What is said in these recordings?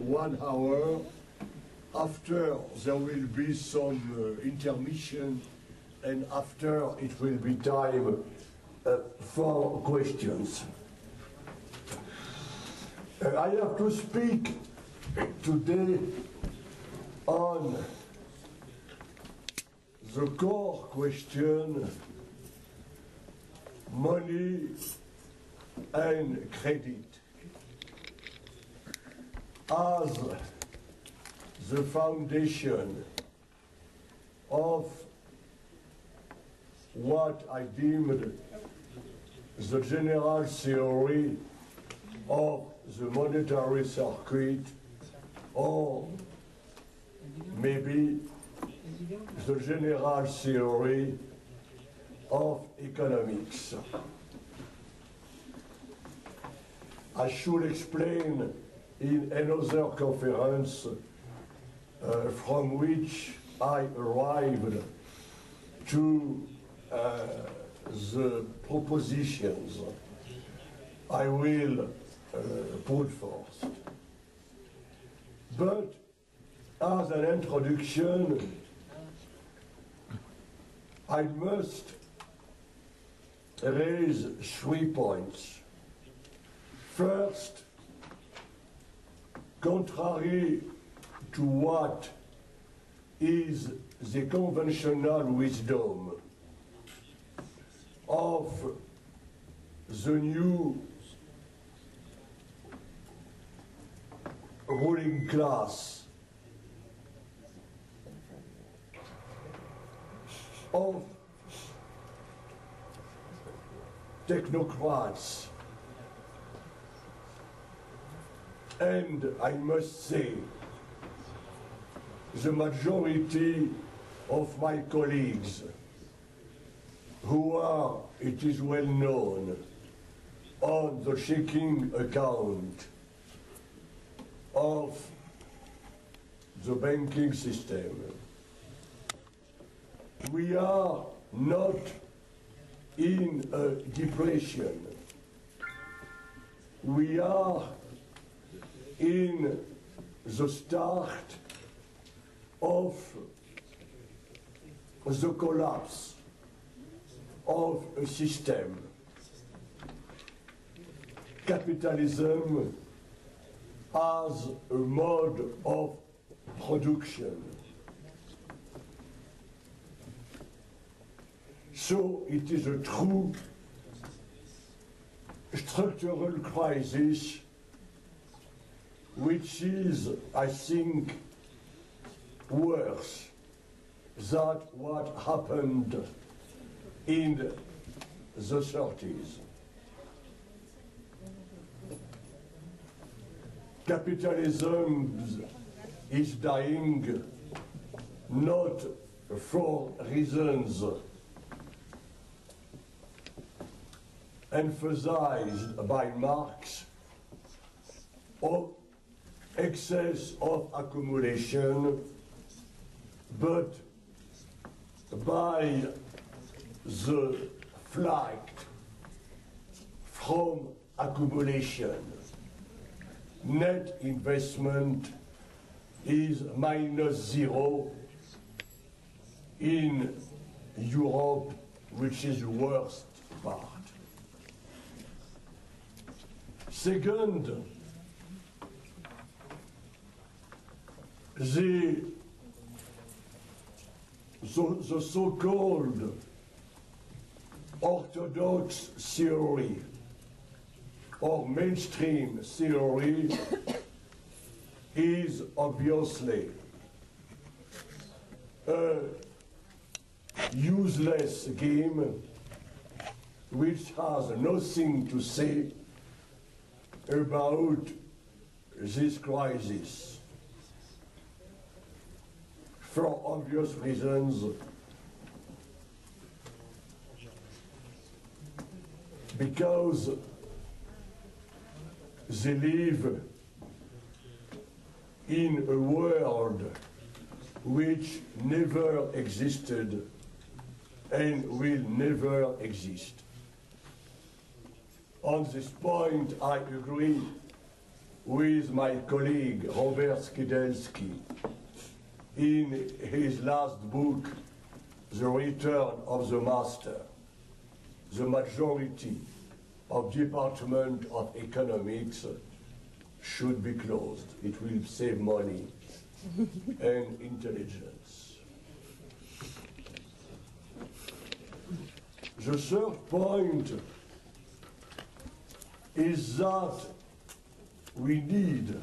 1 hour. After there will be some intermission, and after it will be time for questions. I have to speak today on the core question, money and credit, as the foundation of what I deemed the general theory of the monetary circuit, or maybe the general theory of economics. I should explain in another conference from which I arrived to the propositions I will put forth. But as an introduction, I must raise 3 points. First, contrary to what is the conventional wisdom of the new ruling class, of technocrats, and I must say, the majority of my colleagues who are, it is well known, on the checking account of the banking system. We are not in a depression. We are in the start of the collapse of a system. Capitalism as a mode of production. So it is a true structural crisis, which is, I think, worse than what happened in the 30s. Capitalism is dying not for reasons emphasized by Marx, of excess of accumulation, but by the flight from accumulation. Net investment is -0 in Europe, which is the worst part. Second, the so-called orthodox theory or mainstream theory is obviously a useless game which has nothing to say about this crisis. For obvious reasons, because they live in a world which never existed and will never exist. On this point, I agree with my colleague Robert Skidelsky in his last book, The Return of the Master. The majority of Department of Economics should be closed. It will save money and intelligence. The third point is that we need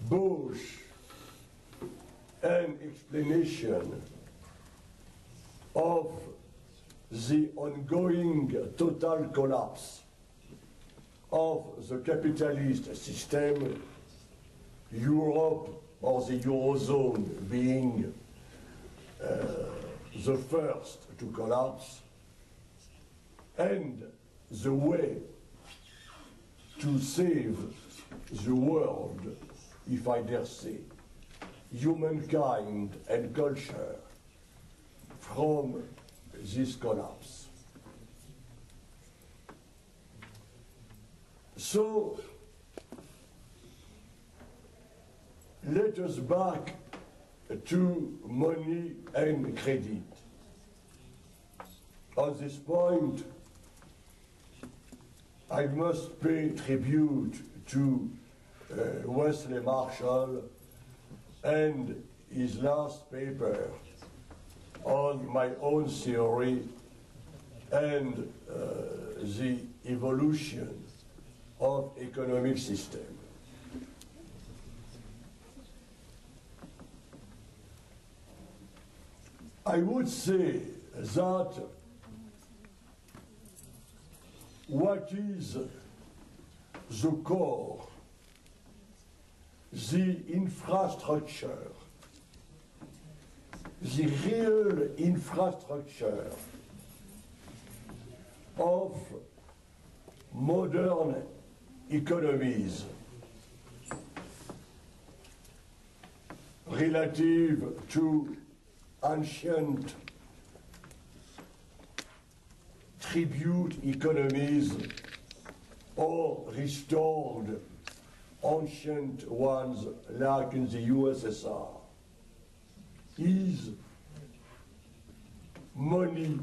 both an explanation of the ongoing total collapse of the capitalist system, Europe or the Eurozone being the first to collapse, and the way to save the world, if I dare say, humankind and culture from this collapse. So, let us back to money and credit. On this point, I must pay tribute to Wesley Marshall and his last paper on my own theory and the evolution of economic system. I would say that what is the core, the infrastructure, the real infrastructure of modern economies relative to ancient tribute economies or restored ancient ones like in the USSR is money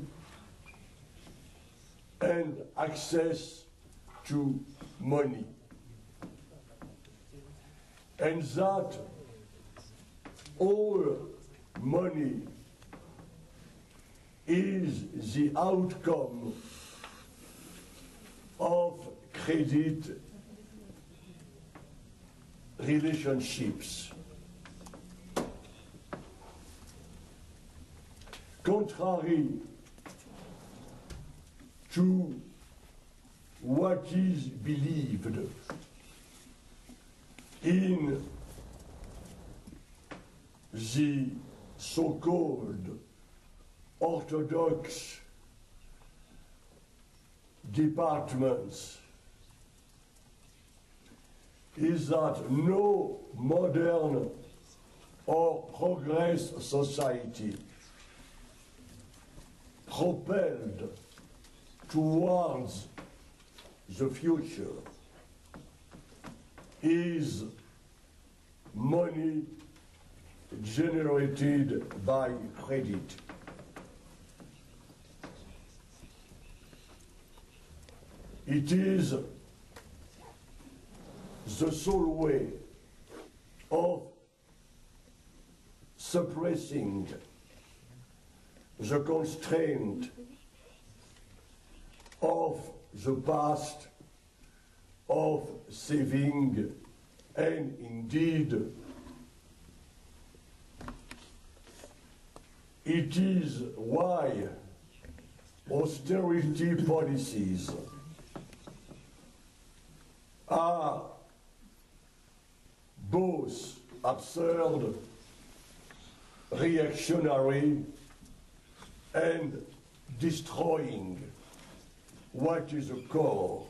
and access to money, and that all money is the outcome of credit relationships. Contrary to what is believed in the so-called orthodox departments, is that no modern or progress society propelled towards the future is money generated by credit. It is the sole way of suppressing the constraint of the past, of saving, and indeed it is why austerity policies are both absurd, reactionary, and destroying what is the core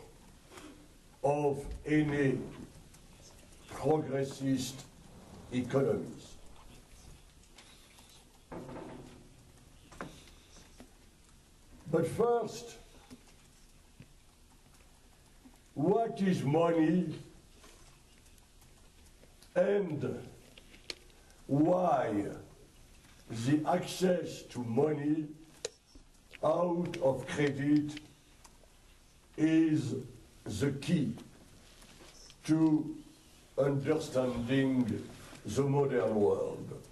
of any progressist economies. But first, what is money and why the access to money out of credit is the key to understanding the modern world.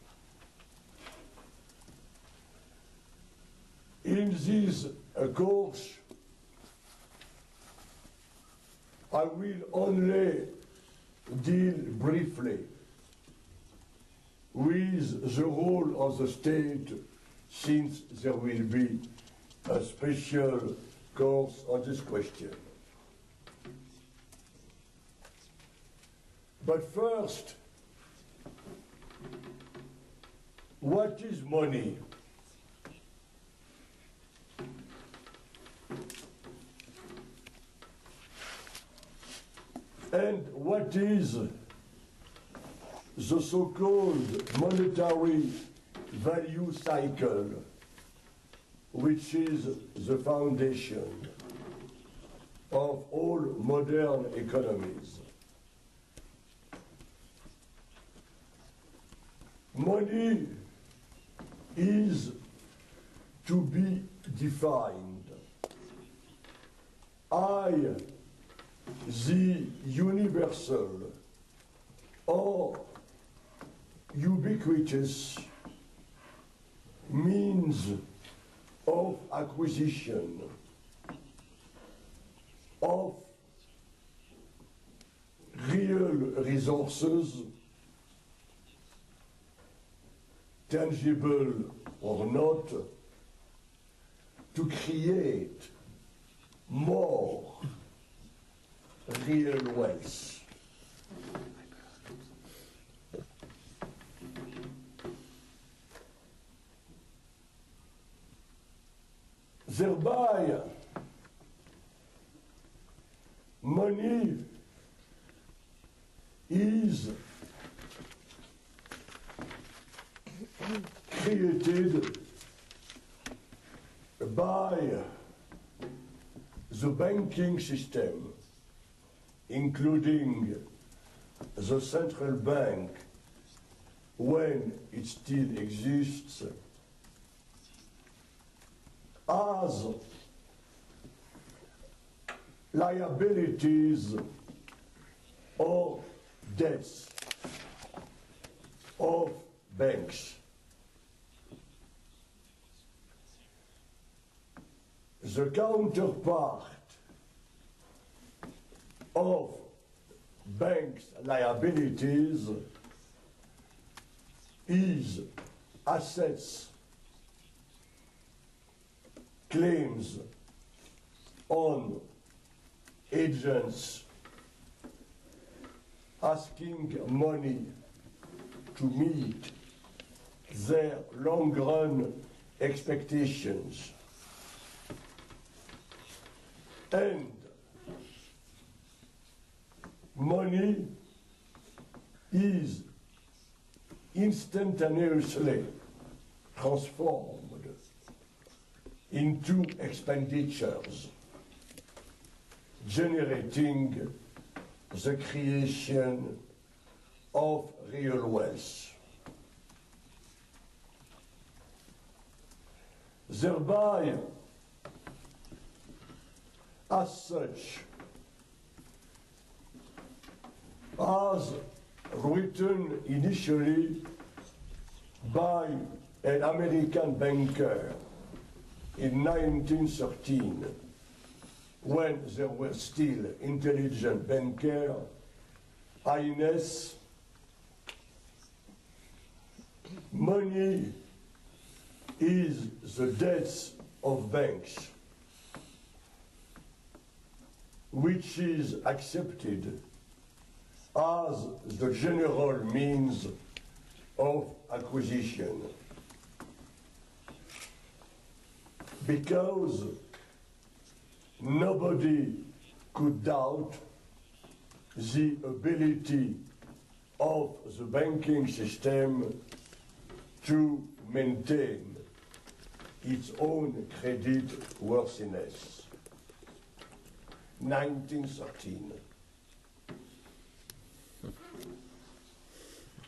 In this course, I will only deal briefly with the role of the state, since there will be a special course on this question. But first, what is money? And what is the so-called monetary value cycle, which is the foundation of all modern economies? Money is to be defined as the universal or ubiquitous means of acquisition of real resources, tangible or not, to create more real wealth. Thereby, money is created by the banking system, including the central bank when it still exists, as liabilities or debts of banks. The counterpart of banks' liabilities is assets, claims on agents asking money to meet their long-run expectations. And money is instantaneously transformed into expenditures, generating the creation of real wealth. Thereby, as such, as written initially by an American banker in 1913, when there were still intelligent bankers, Highness, money is the debts of banks, which is accepted as the general means of acquisition, because nobody could doubt the ability of the banking system to maintain its own credit worthiness. 1913.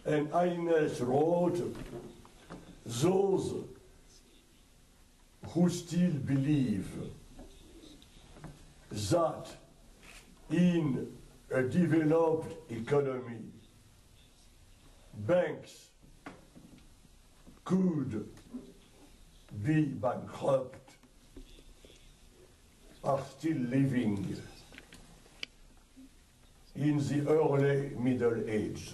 And Ines wrote, those who still believe that in a developed economy, banks could be bankrupt are still living in the early Middle Age.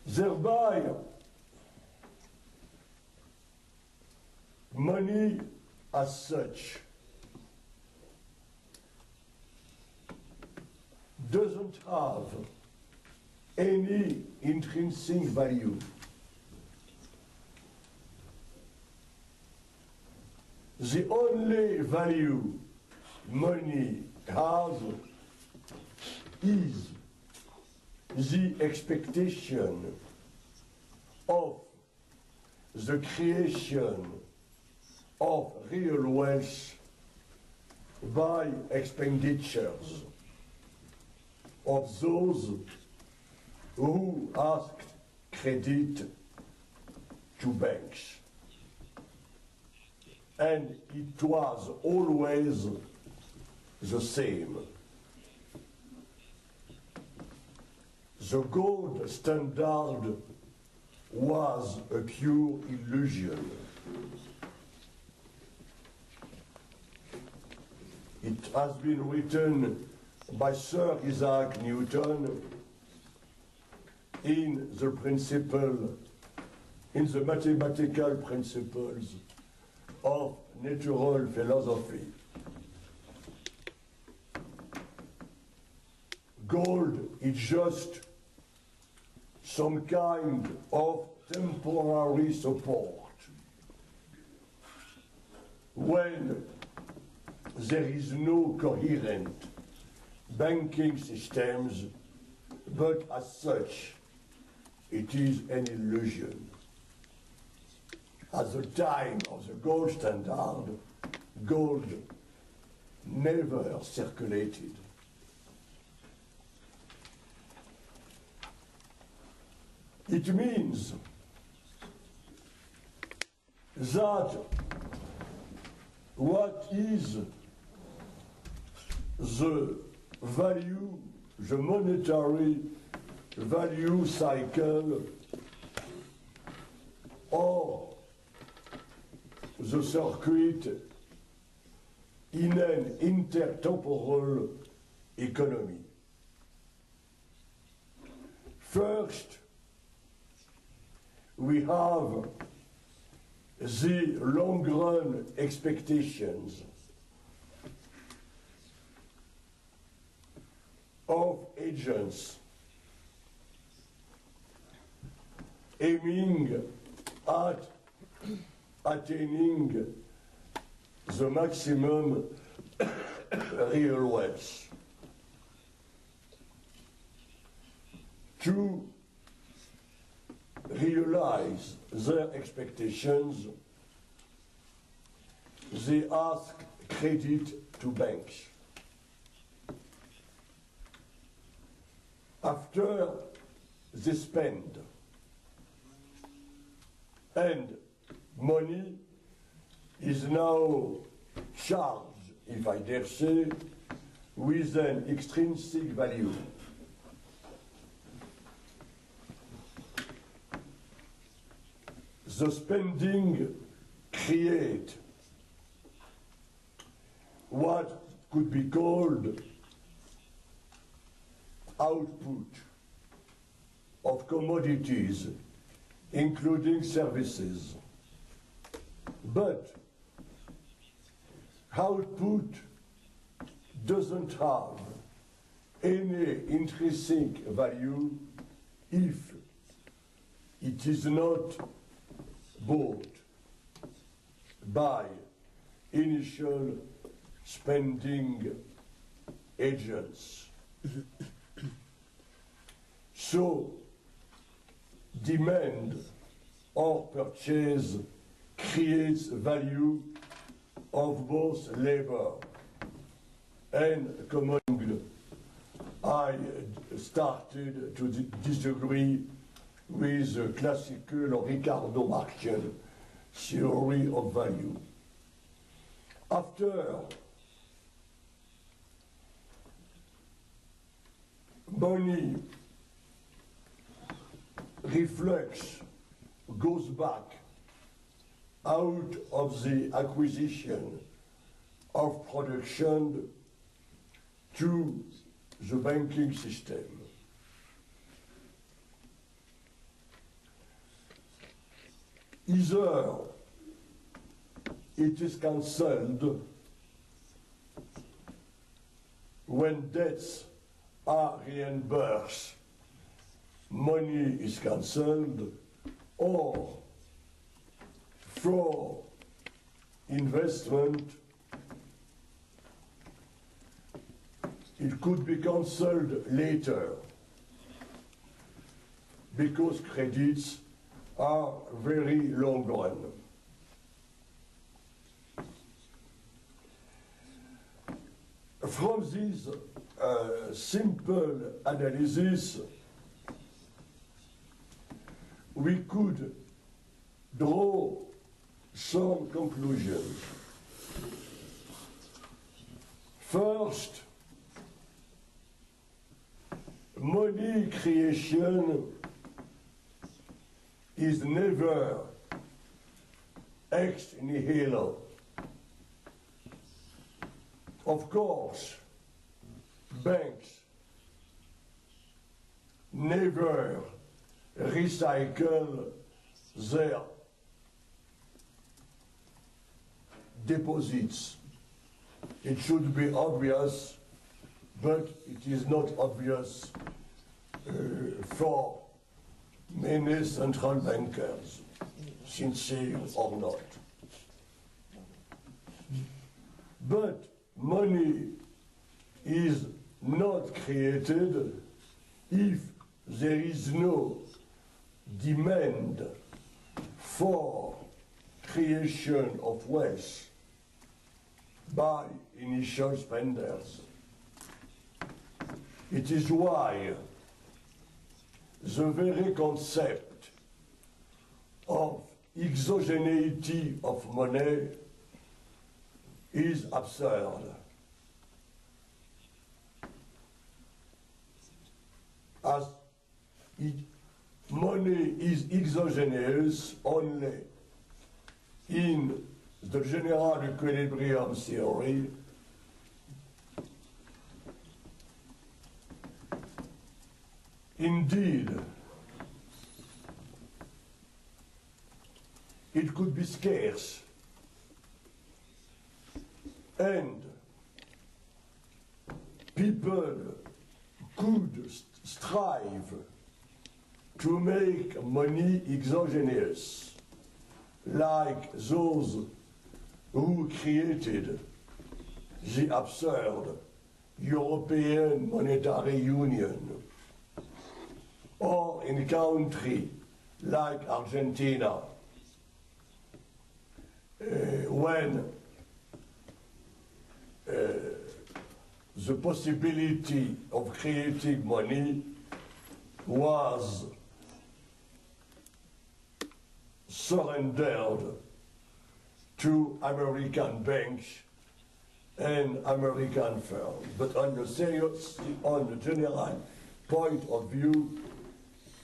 Thereby, money as such doesn't have any intrinsic value. The only value money has is the expectation of the creation of real wealth by expenditures of those who asked credit to banks. And it was always the same. The gold standard was a pure illusion. It has been written by Sir Isaac Newton in the mathematical principles of natural philosophy. Gold is just some kind of temporary support when there is no coherent banking systems, but as such, it is an illusion. At the time of the gold standard, gold never circulated. It means that what is the value, the monetary value cycle, or the circuit in an intertemporal economy. First, we have the long-run expectations of agents aiming at attaining the maximum real wealth. To realize their expectations, they ask credit to banks. After they spend, and money is now charged, if I dare say, with an extrinsic value. The spending creates what could be called output of commodities, including services. But output doesn't have any intrinsic value if it is not bought by initial spending agents. So, demand or purchase creates value of both labor and commodity I started to disagree with the classical or Ricardo Marxian theory of value. After money reflects, goes back out of the acquisition of production to the banking system. Either it is cancelled when debts are reimbursed, money is cancelled, or for investment, it could be cancelled later because credits are very long run. From this simple analysis, we could draw some conclusions. First, money creation is never ex nihilo. Of course, banks never recycle their deposits. It should be obvious, but it is not obvious for many central bankers, sincere or not. But money is not created if there is no demand for creation of wealth by initial spenders. It is why the very concept of exogeneity of money is absurd. As money is exogenous only in the general equilibrium theory, indeed, it could be scarce, and people could strive to make money exogenous, like those who created the absurd European Monetary Union, or in a country like Argentina, when the possibility of creating money was surrendered to American banks and American firms. But on the general point of view,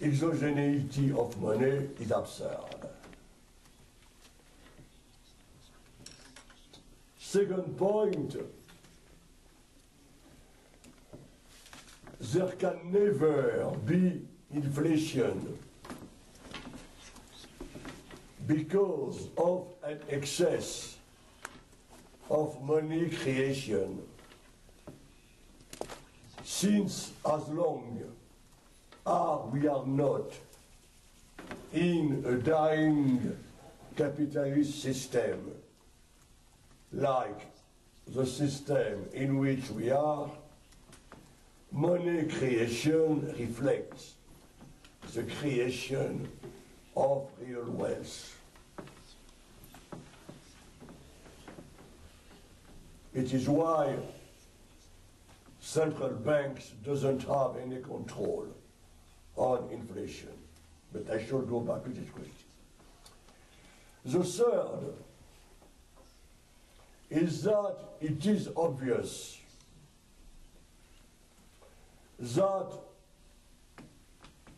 exogeneity of money is absurd. Second point, there can never be inflation because of an excess of money creation, since as long as we are not in a dying capitalist system like the system in which we are, money creation reflects the creation of real wealth. It is why central banks doesn't have any control on inflation. But I shall go back to this question. The third is that it is obvious that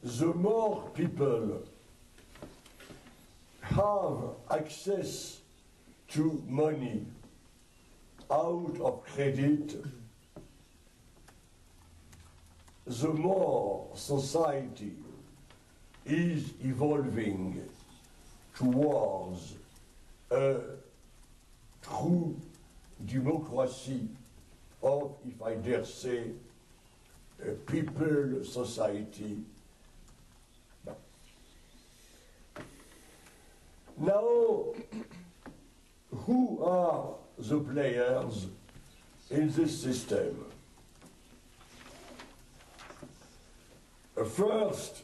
the more people have access to money out of credit, the more society is evolving towards a true democracy of, if I dare say, a people society. Now, who are the players in this system? First,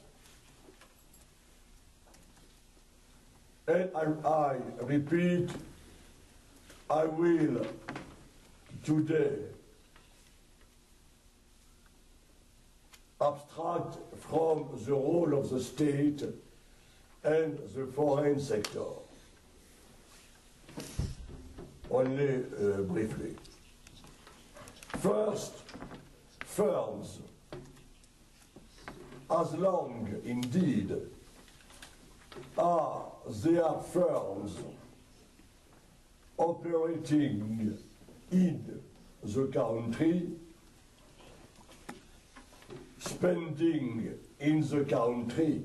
and I repeat, I will today abstract from the role of the state and the foreign sector, only briefly. First, firms, as long indeed as they are firms operating in the country, spending in the country,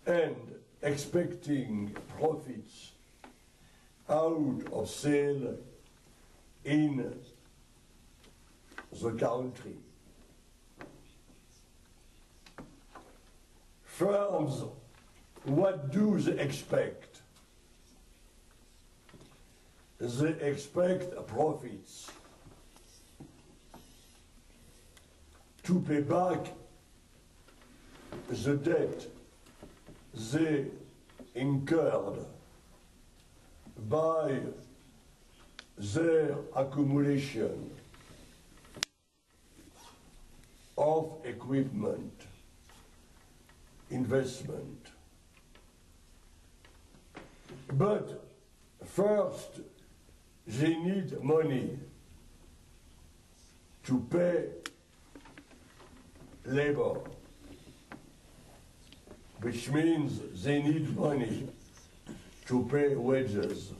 and expecting profits out of sale in the country. Firms, what do they expect? They expect profits to pay back the debt they incurred by their accumulation of equipment, investment. But first, they need money to pay labor, which means they need money to pay wages.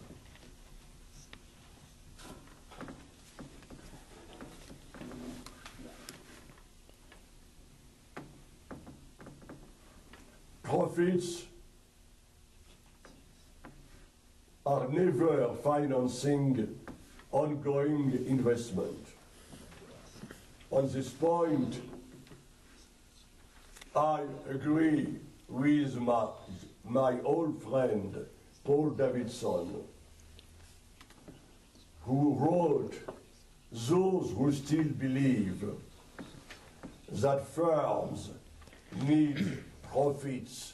Profits are never financing ongoing investment. On this point, I agree with my old friend Paul Davidson, who wrote, "Those who still believe that firms need profits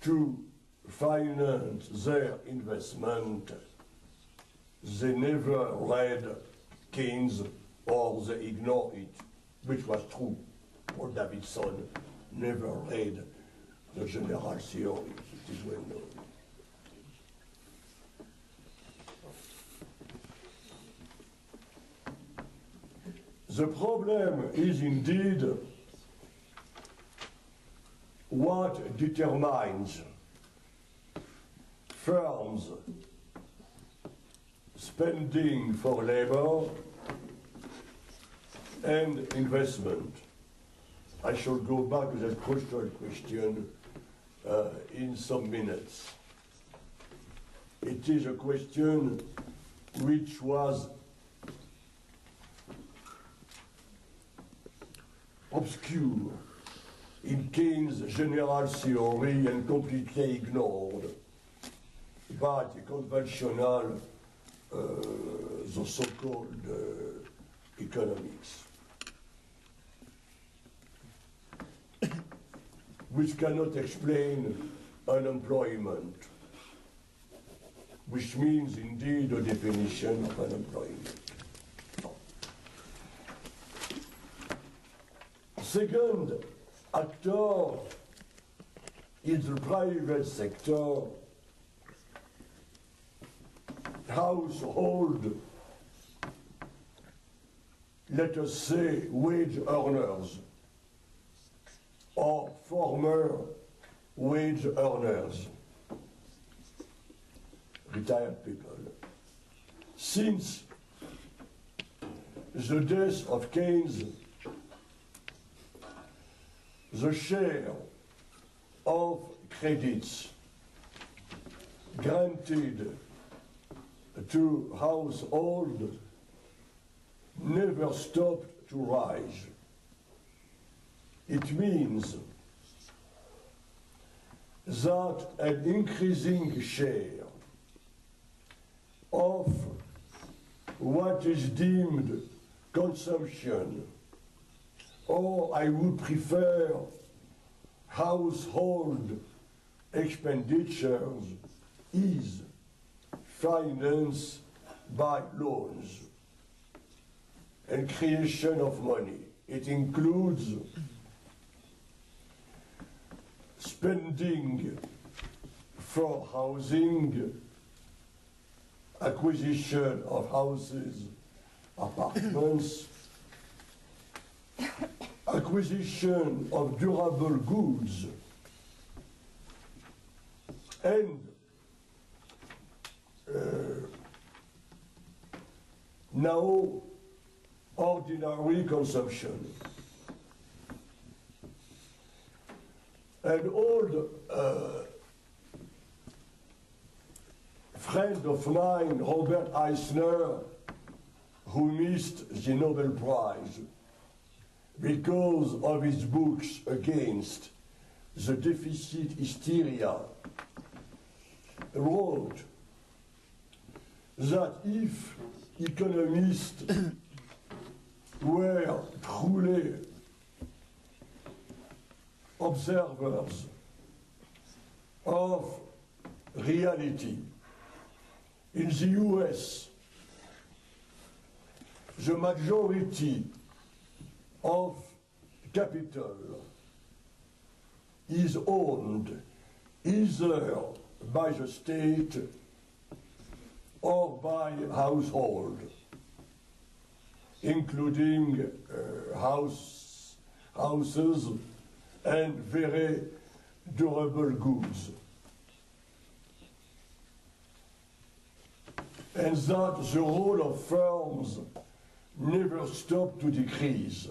to finance their investment, they never read Keynes or they ignore it," which was true. Paul Davidson never read the general theory, it is well known. The problem is indeed what determines firms spending for labor and investment. I shall go back to that crucial question in some minutes. It is a question which was obscure in Keynes' general theory and completely ignored by the conventional, the so-called economics, which cannot explain unemployment, which means indeed a definition of unemployment. Second actor is the private sector, household, let us say wage earners or former wage earners, retired people. Since the death of Keynes, the share of credits granted to households never stopped to rise. It means that an increasing share of what is deemed consumption, or I would prefer household expenditures, is financed by loans and creation of money. It includes spending for housing, acquisition of houses, apartments, acquisition of durable goods, and now ordinary consumption. An old friend of mine, Robert Eisner, who missed the Nobel Prize because of his books against the deficit hysteria, wrote that if economists were truly observers of reality, in the US, the majority of capital is owned either by the state or by household, including houses and very durable goods. And that the role of firms never stopped to decrease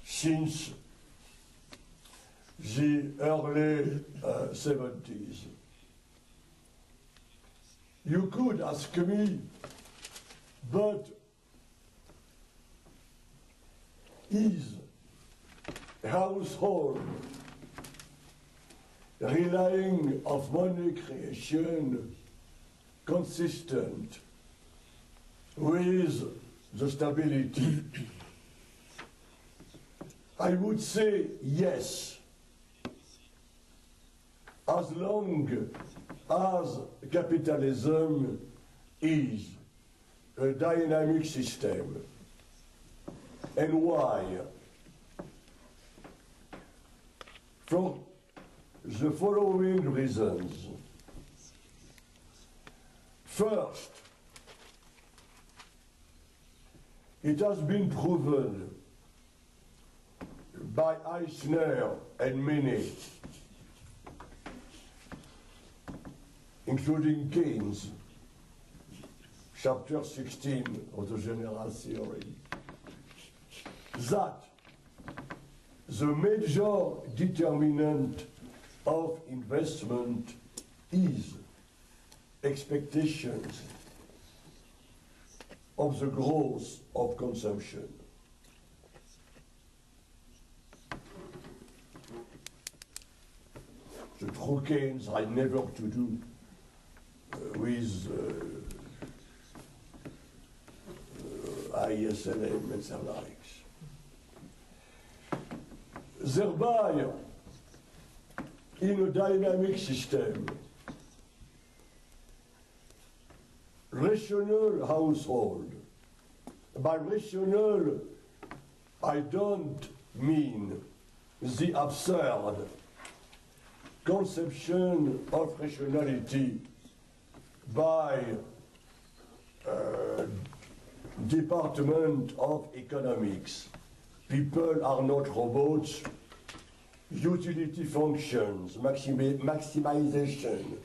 since the early 70s. You could ask me, but is household relying of money creation consistent with the stability? I would say yes, as long as capitalism is a dynamic system. And why? For the following reasons. First, it has been proven by Eisner and many, including Keynes, chapter 16 of the General Theory, that the major determinant of investment is expectations of the growth of consumption. The true Keynes had never to do with ISLM and their likes. Thereby, in a dynamic system, rational household. By rational, I don't mean the absurd conception of rationality by Department of Economics. People are not robots. Utility functions, maximization,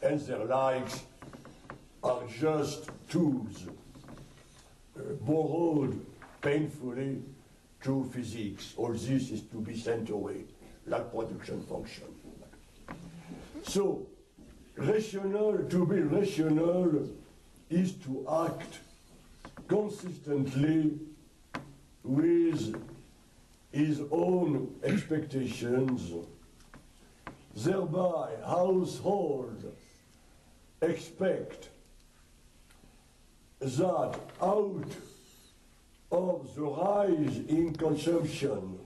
and their likes are just tools borrowed painfully to physics. All this is to be sent away, like production function. So, rational, to be rational is to act consistently with his own expectations, thereby households expect that out of the rise in consumption,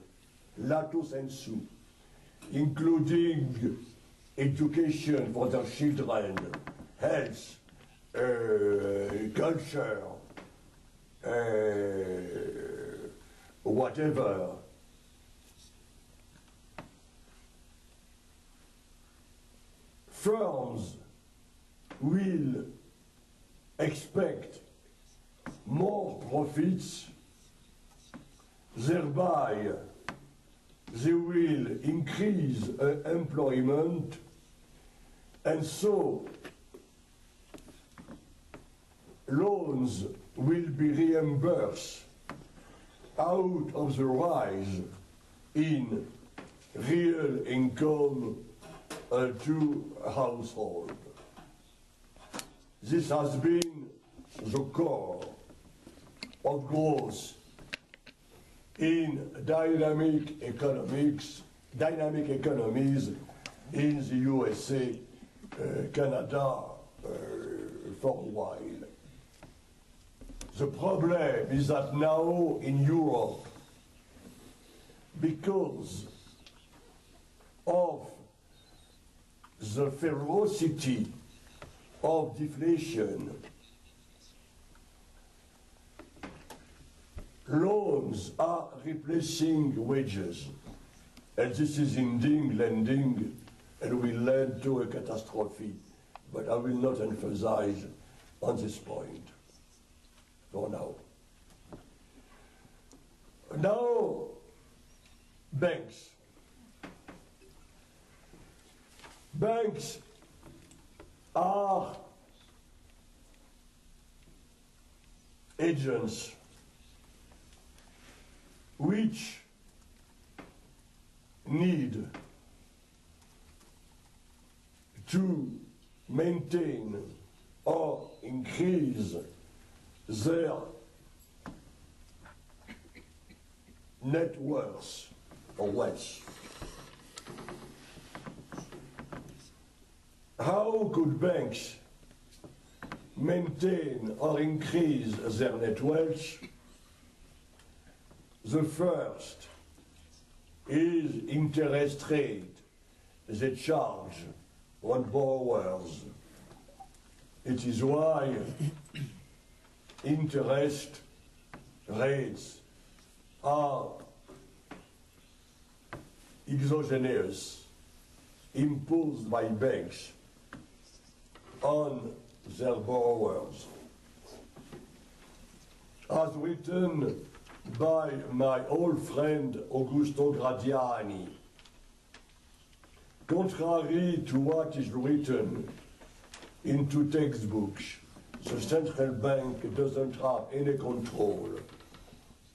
lato sensu, including education for their children, health, culture, whatever, firms will expect more profits, thereby they will increase employment, and so loans will be reimbursed out of the rise in real income to household. This has been the core of growth in dynamic economics, dynamic economies in the USA, Canada for a while. The problem is that now in Europe, because of the ferocity of deflation, loans are replacing wages, and this is indeed lending and will lead to a catastrophe. But I will not emphasize on this point for now. Now, banks. Banks are agents which need to maintain or increase their net worth or wealth. How could banks maintain or increase their net wealth? The first is interest rate they charge on borrowers. It is why interest rates are exogenous, imposed by banks on their borrowers. As written by my old friend Augusto Gradiani, contrary to what is written into textbooks, the central bank doesn't have any control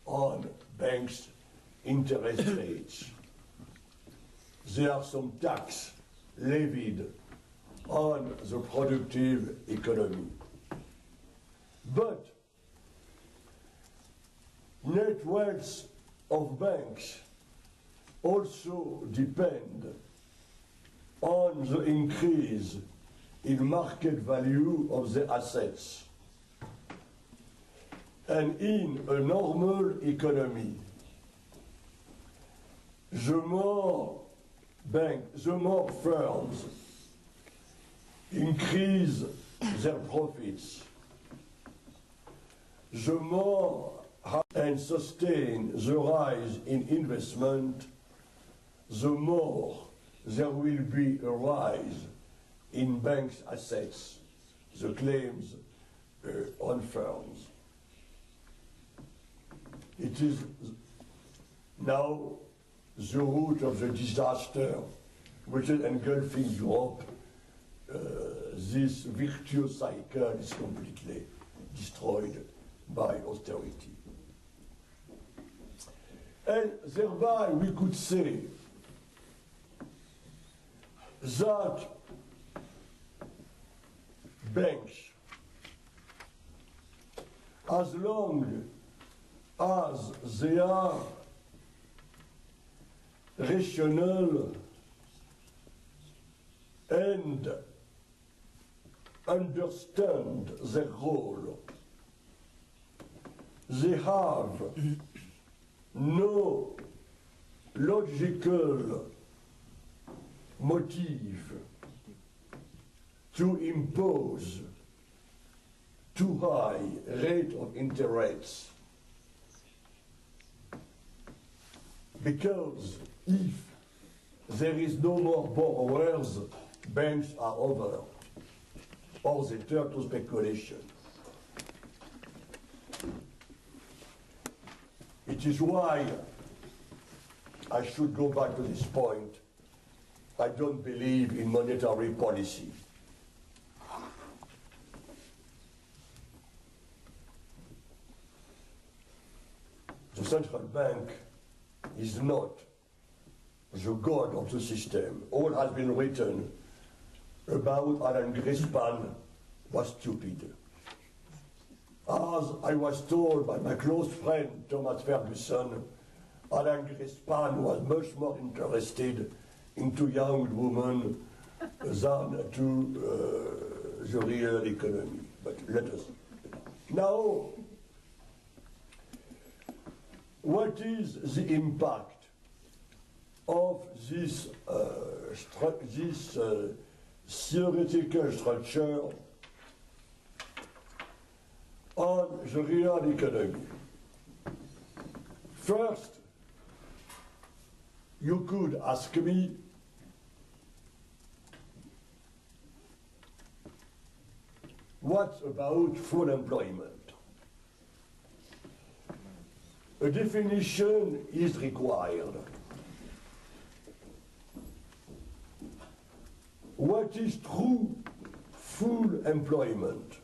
on banks' interest rates. There are some tax levied on the productive economy. But net wealth of banks also depend on the increase in market value of the assets. And in a normal economy, the more firms increase their profits, the more and sustain the rise in investment, the more there will be a rise in banks' assets, the claims on firms. It is now the root of the disaster which is engulfing Europe. This virtuous cycle is completely destroyed by austerity. And thereby we could say that banks, as long as they are rational and understand their role, they have no logical motive to impose too high rate of interest, because if there is no more borrowers, banks are over, or they turn to speculation. It is why I should go back to this point. I don't believe in monetary policy. The central bank is not the god of the system. All has been written about Alain Greenspan was stupid. As I was told by my close friend Thomas Ferguson, Alain Greenspan was much more interested into young women than to the real economy. But let us. Now, what is the impact of this, theoretical structure on the real economy? First, you could ask me, what about full employment? A definition is required. What is true full employment?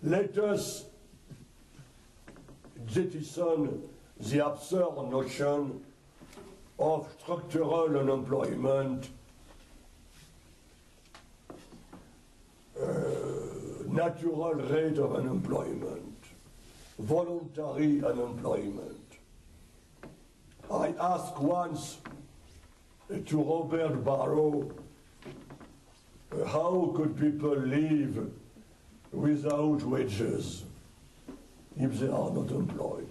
Let us jettison the absurd notion of structural unemployment, natural rate of unemployment, voluntary unemployment. I asked once to Robert Barrow, how could people live without wages if they are not employed?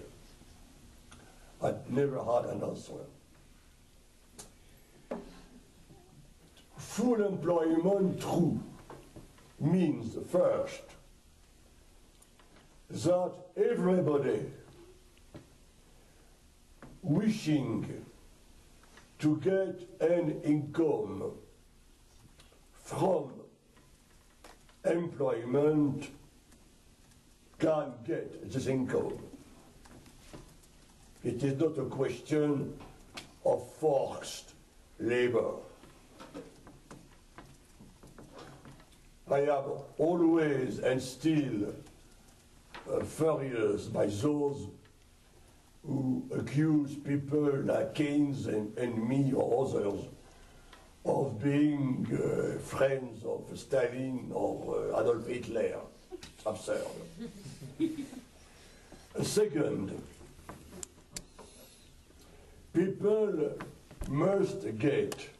I never had an answer. Full employment, true, means first that everybody wishing to get an income from employment can get this income. It is not a question of forced labor. I am always and still furious by those who accuse people like Keynes and me or others of being friends of Stalin or Adolf Hitler. It's absurd. Second, people must get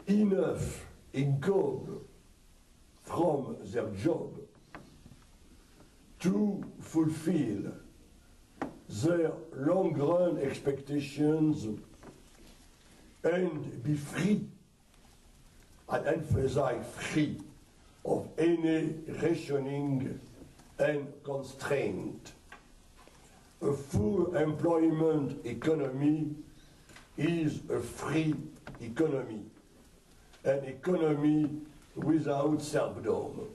enough income from their job to fulfill their long-run expectations and be free, and emphasize free, of any rationing and constraint. A full employment economy is a free economy, an economy without serfdom.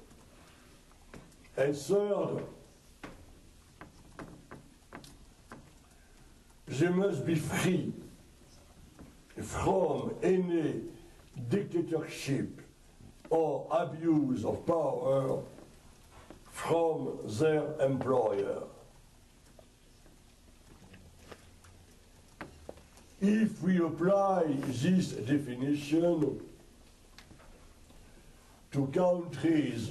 And third, they must be free from any dictatorship or abuse of power from their employer. If we apply this definition to countries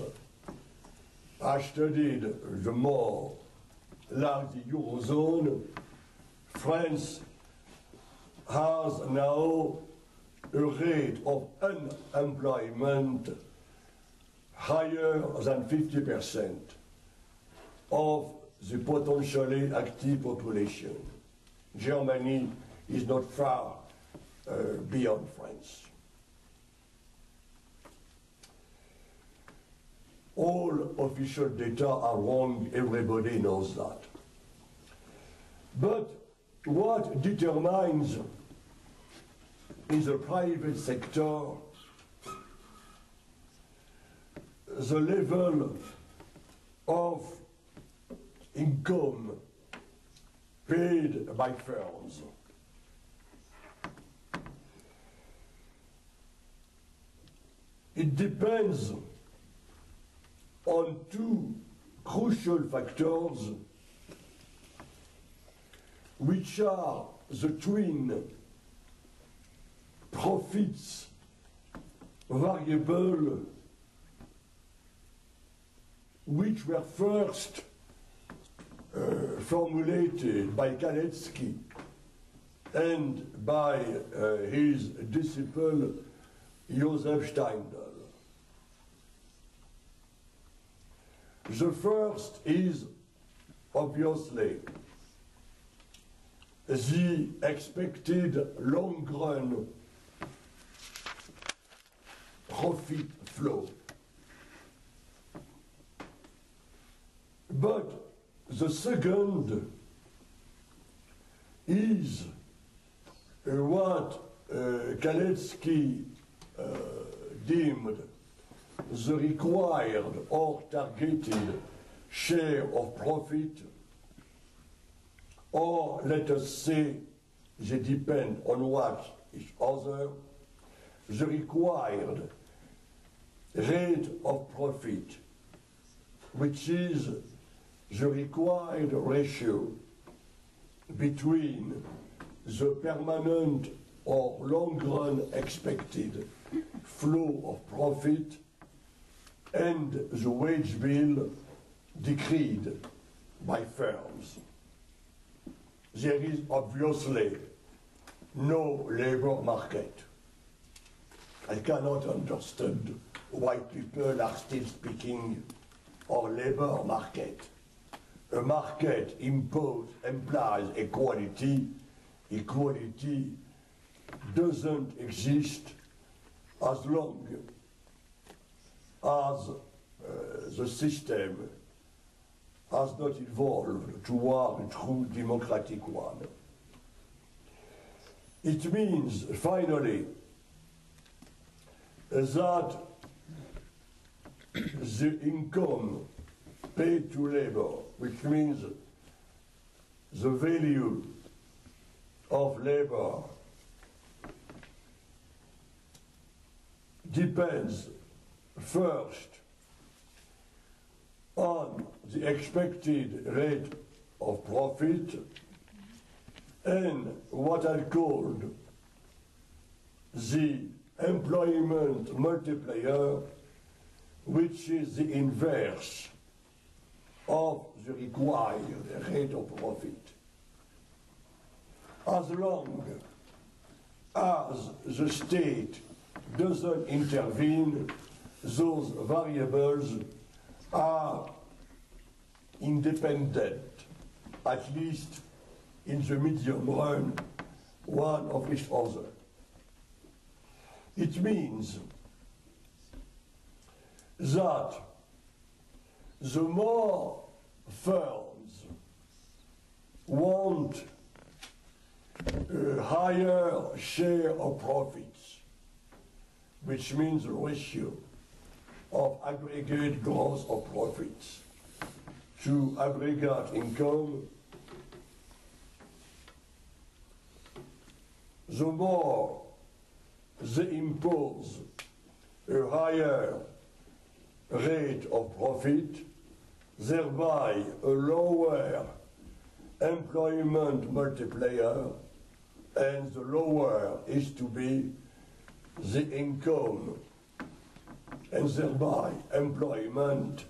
I studied the more like the Eurozone, France has now a rate of unemployment higher than 50% of the potentially active population. Germany is not far beyond France. All official data are wrong, everybody knows that. But what determines in the private sector the level of income paid by firms? It depends on two crucial factors, which are the twin profits variable, which were first formulated by Kalecki and by his disciple Joseph Steindl. The first is obviously the expected long-run profit flow. But the second is what Kalecki deemed the required or targeted share of profit, or let us say, they depend on what is other, the required rate of profit, which is the required ratio between the permanent or long-run expected flow of profit and the wage bill decreed by firms. There is obviously no labor market. I cannot understand why people are still speaking of labor market. A market implies equality. Equality doesn't exist as long as the system has not evolved toward a true democratic one. It means, finally, that the income paid to labor, which means the value of labor, depends first on the expected rate of profit and what I called the employment multiplier, which is the inverse of the required rate of profit. As long as the state doesn't intervene, those variables are independent, at least in the medium run, one of each other. It means that the more firms want a higher share of profits, which means the ratio of aggregate gross of profits to aggregate income, the more they impose a higher rate of profit, thereby a lower employment multiplier, and the lower is to be the income, and thereby employment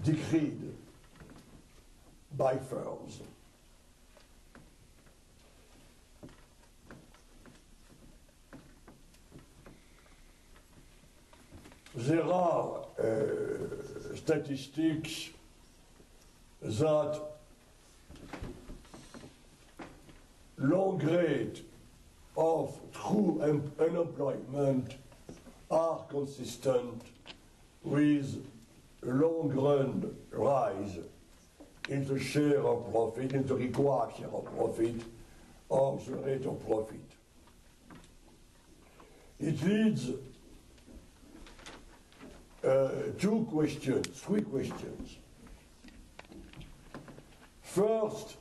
decreased by firms. There are statistics that long rate of true unemployment are consistent with long-run rise in the share of profit, in the required share of profit, or the rate of profit. It leads three questions. First,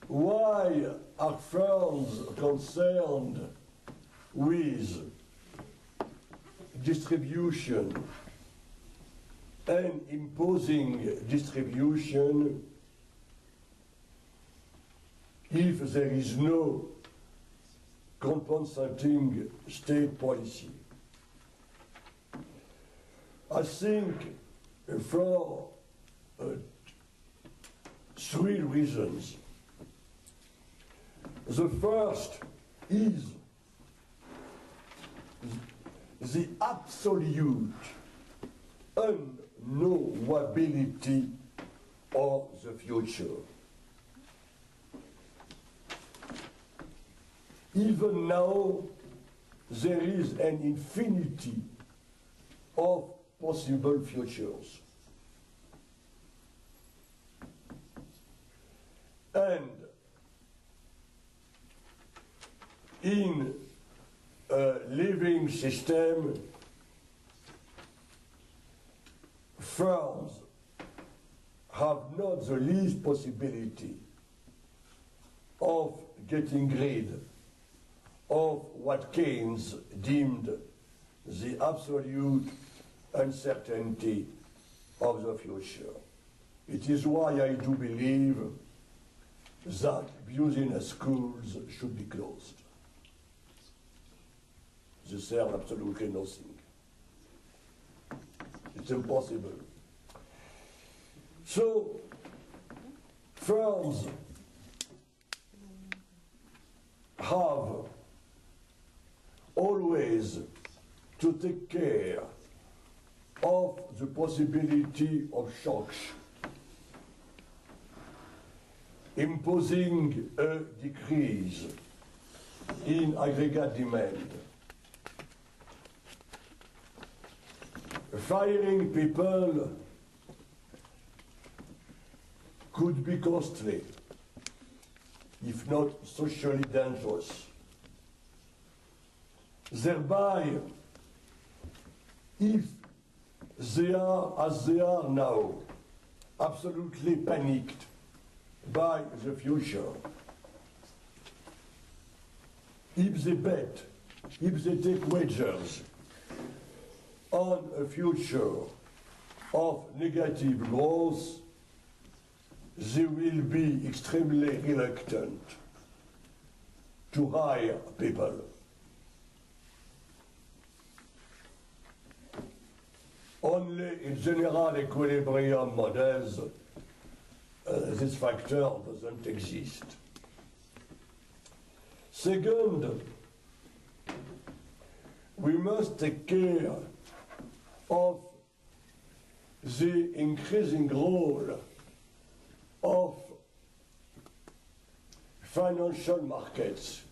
why are firms concerned with distribution and imposing distribution if there is no compensating state policy? I think for three reasons. The first is the absolute unknowability of the future. Even now, there is an infinity of possible futures. And in a living system, firms have not the least possibility of getting rid of what Keynes deemed the absolute uncertainty of the future. It is why I do believe that business schools should be closed. They serve absolutely nothing. It's impossible. So, firms have always to take care of the possibility of shocks, imposing a decrease in aggregate demand, firing people could be costly, if not socially dangerous. Thereby, if they are, as they are now, absolutely panicked by the future, if they bet, if they take wagers on a future of negative growth, they will be extremely reluctant to hire people. Only in general equilibrium models, this factor doesn't exist. Second, we must take care of the increasing role of financial markets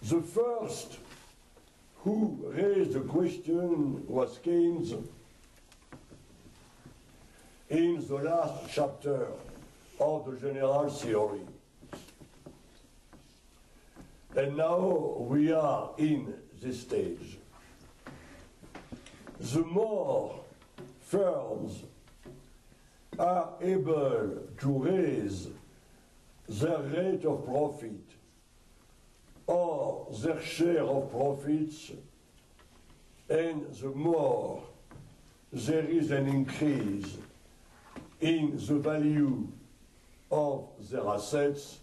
The first who raised the question was Keynes in the last chapter of the general theory. And now we are in this stage. The more firms are able to raise their rate of profit or their share of profits, and the more there is an increase in the value of their assets,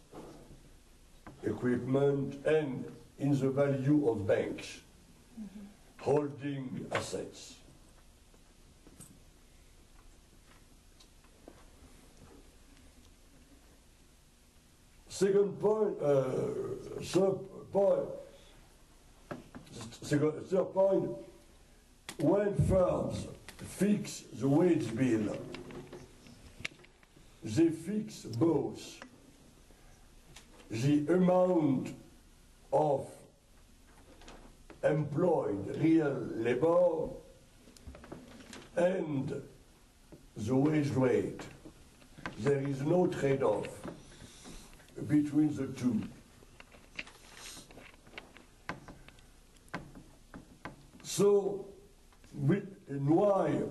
equipment, and in the value of banks holding assets. Third point, when firms fix the wage bill, they fix both the amount of employed real labor and the wage rate. There is no trade-off between the two. So, and why?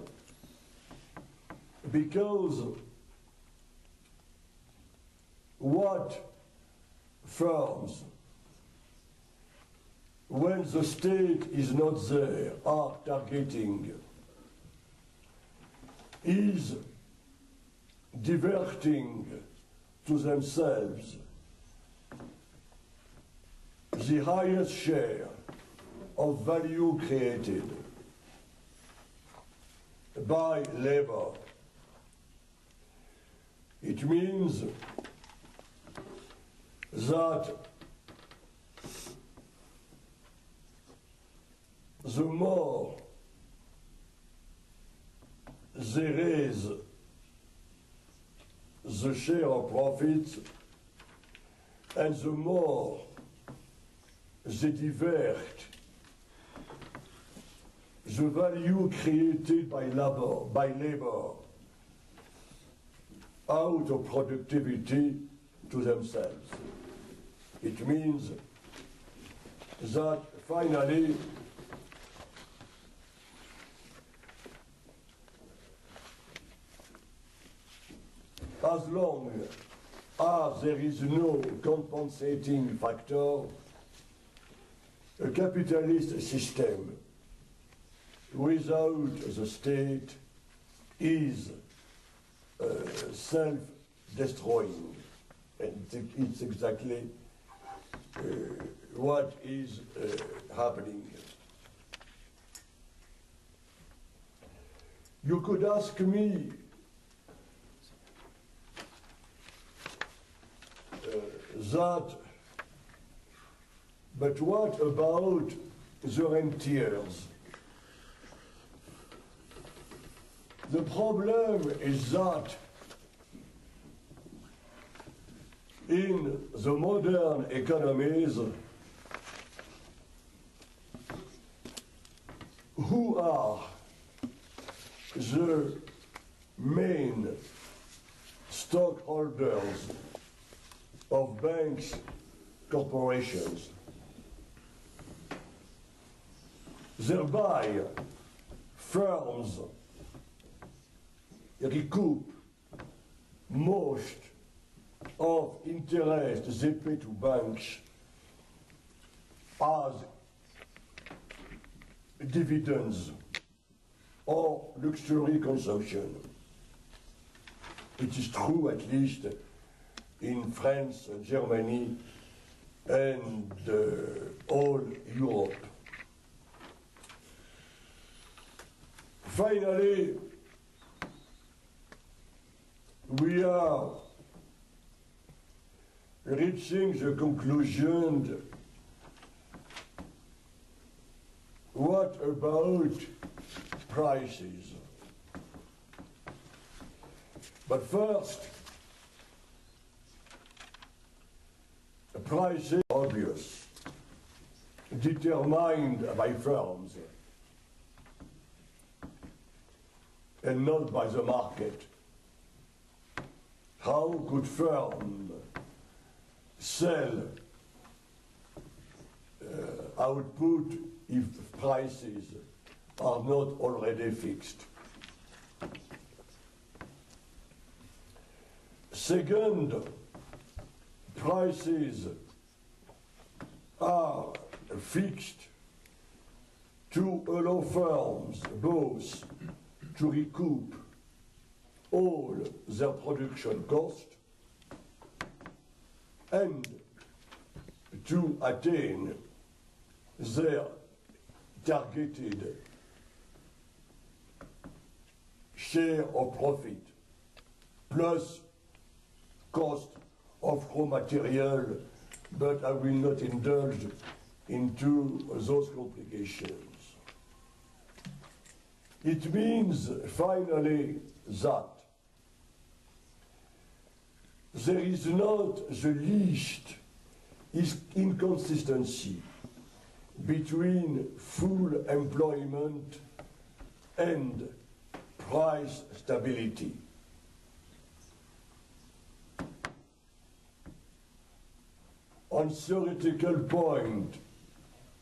Because what firms, when the state is not there, are targeting is diverting to themselves the highest share of value created by labor. It means that the more there is the share of profits, and the more they divert the value created by labor out of productivity to themselves. It means that finally as long as there is no compensating factor, a capitalist system without the state is self-destroying. And it's exactly what is happening. You could ask me but what about the rentiers? The problem is that in the modern economies, who are the main stockholders of banks, corporations? Thereby, firms recoup most of interest they pay to banks as dividends or luxury consumption. It is true, at least, in France, Germany, and all Europe. Finally, we are reaching the conclusion, what about prices? But first, prices are obvious. determined by firms and not by the market. How could firms sell output if prices are not already fixed? Second, prices are fixed to allow firms both to recoup all their production costs and to attain their targeted share of profit plus cost of raw material, but I will not indulge into those complications. It means, finally, that there is not the least inconsistency between full employment and price stability. On theoretical point,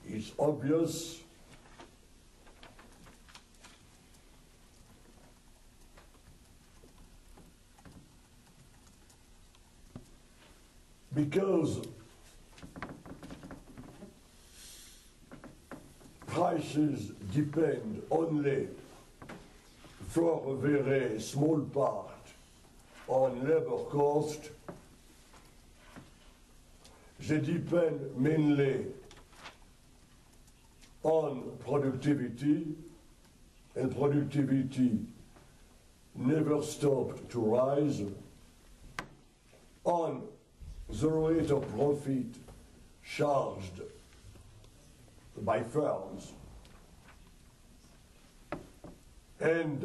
it's obvious because prices depend only for a very small part on labor cost. They depend mainly on productivity, and productivity never stopped to rise, on the rate of profit charged by firms, and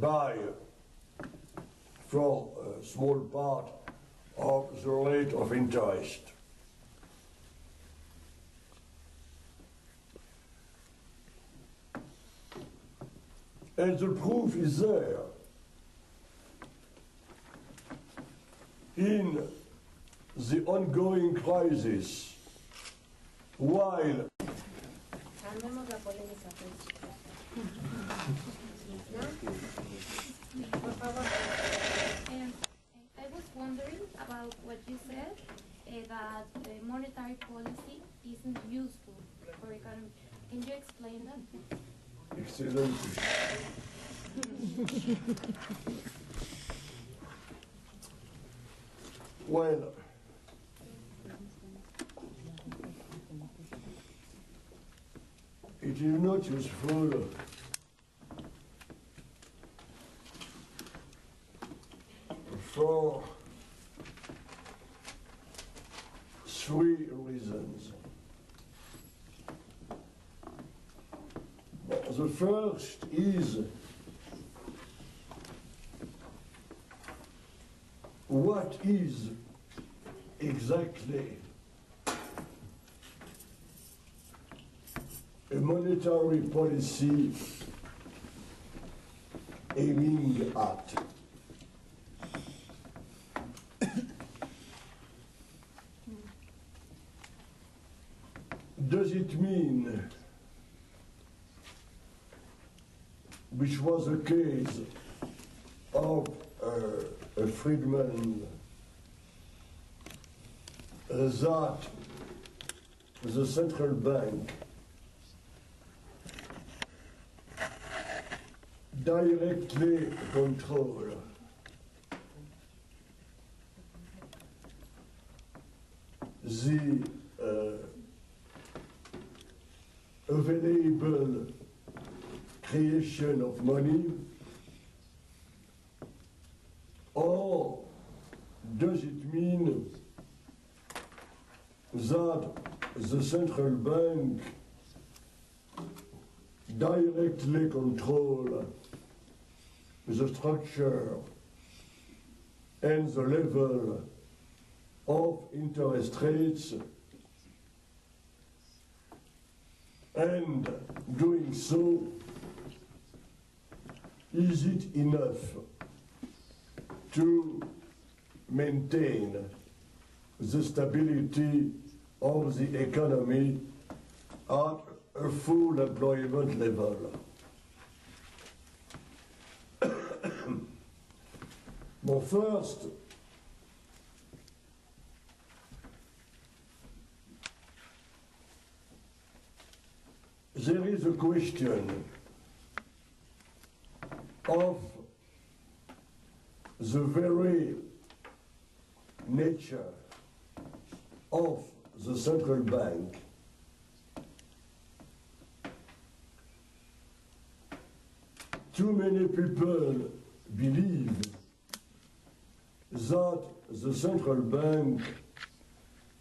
by, for a small part, of the rate of interest. And the proof is there in the ongoing crisis, while I was wondering about what you said, that monetary policy isn't useful for economy. Can you explain that? Excellent. Well, it is not useful for three reasons. The first is what is exactly a monetary policy aiming at? Does it mean, which was the case of Friedman, that the central bank directly control the available creation of money, or does it mean that the central bank directly control the structure and the level of interest rates And doing so, is it enough to maintain the stability of the economy at a full employment level? Well, first, there is a question of the very nature of the central bank. Too many people believe that the central bank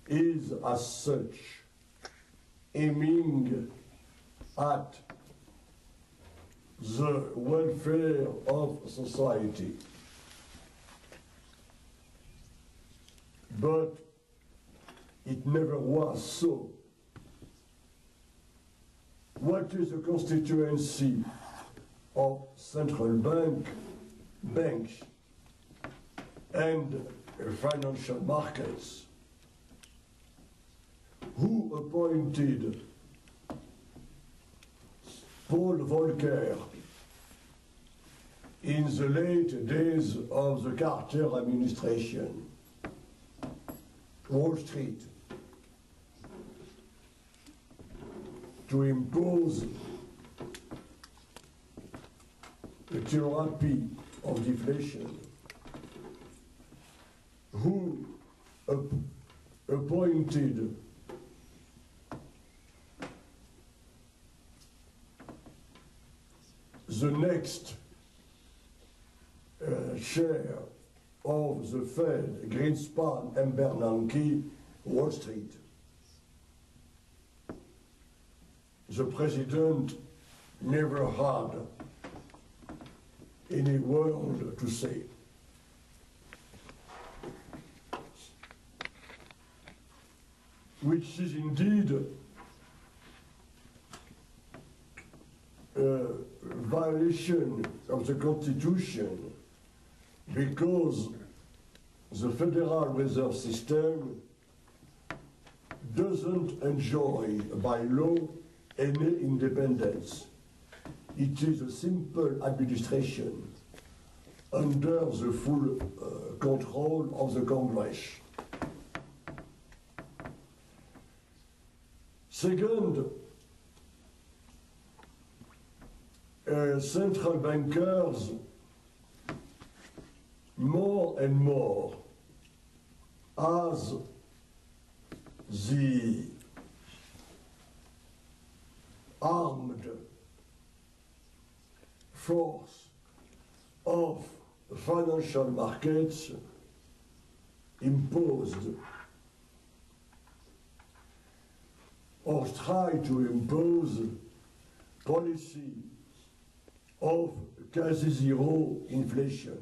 is as such aiming at the welfare of society. But it never was so. What is the constituency of central banks and financial markets? Who appointed Paul Volcker in the late days of the Carter administration? Wall Street, to impose the therapy of deflation. Who appointed the next chair of the Fed, Greenspan and Bernanke, Wall Street? The president never had any word to say. Which is indeed a violation of the Constitution, because the Federal Reserve System doesn't enjoy by law any independence. It is a simple administration under the full control of the Congress. Second, central bankers more and more, as the armed force of financial markets imposed or try to impose policy of quasi-zero inflation.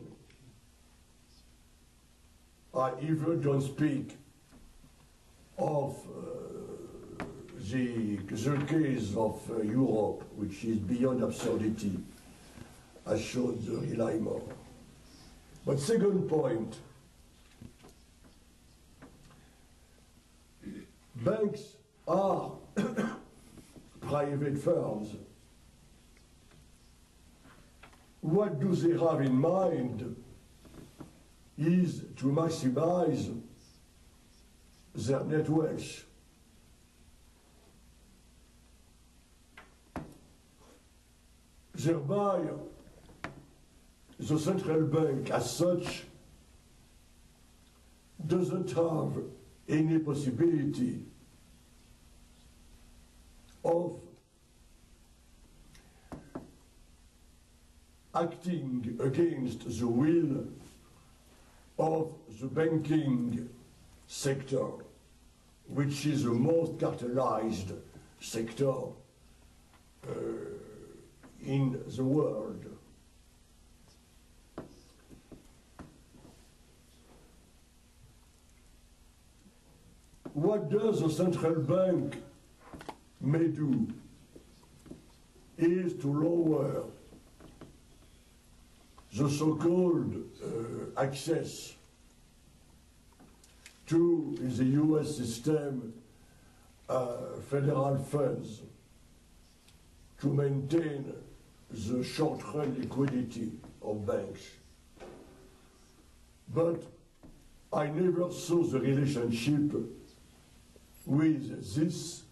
I even don't speak of the case of Europe, which is beyond absurdity. I should rely more. But second point, banks are private firms. What do they have in mind is to maximize their net worth. Thereby, the central bank as such doesn't have any possibility of acting against the will of the banking sector, which is the most cartelized sector in the world. What does the central bank may do is to lower the so-called access to the US system federal funds to maintain the short-run liquidity of banks. But I never saw the relationship with this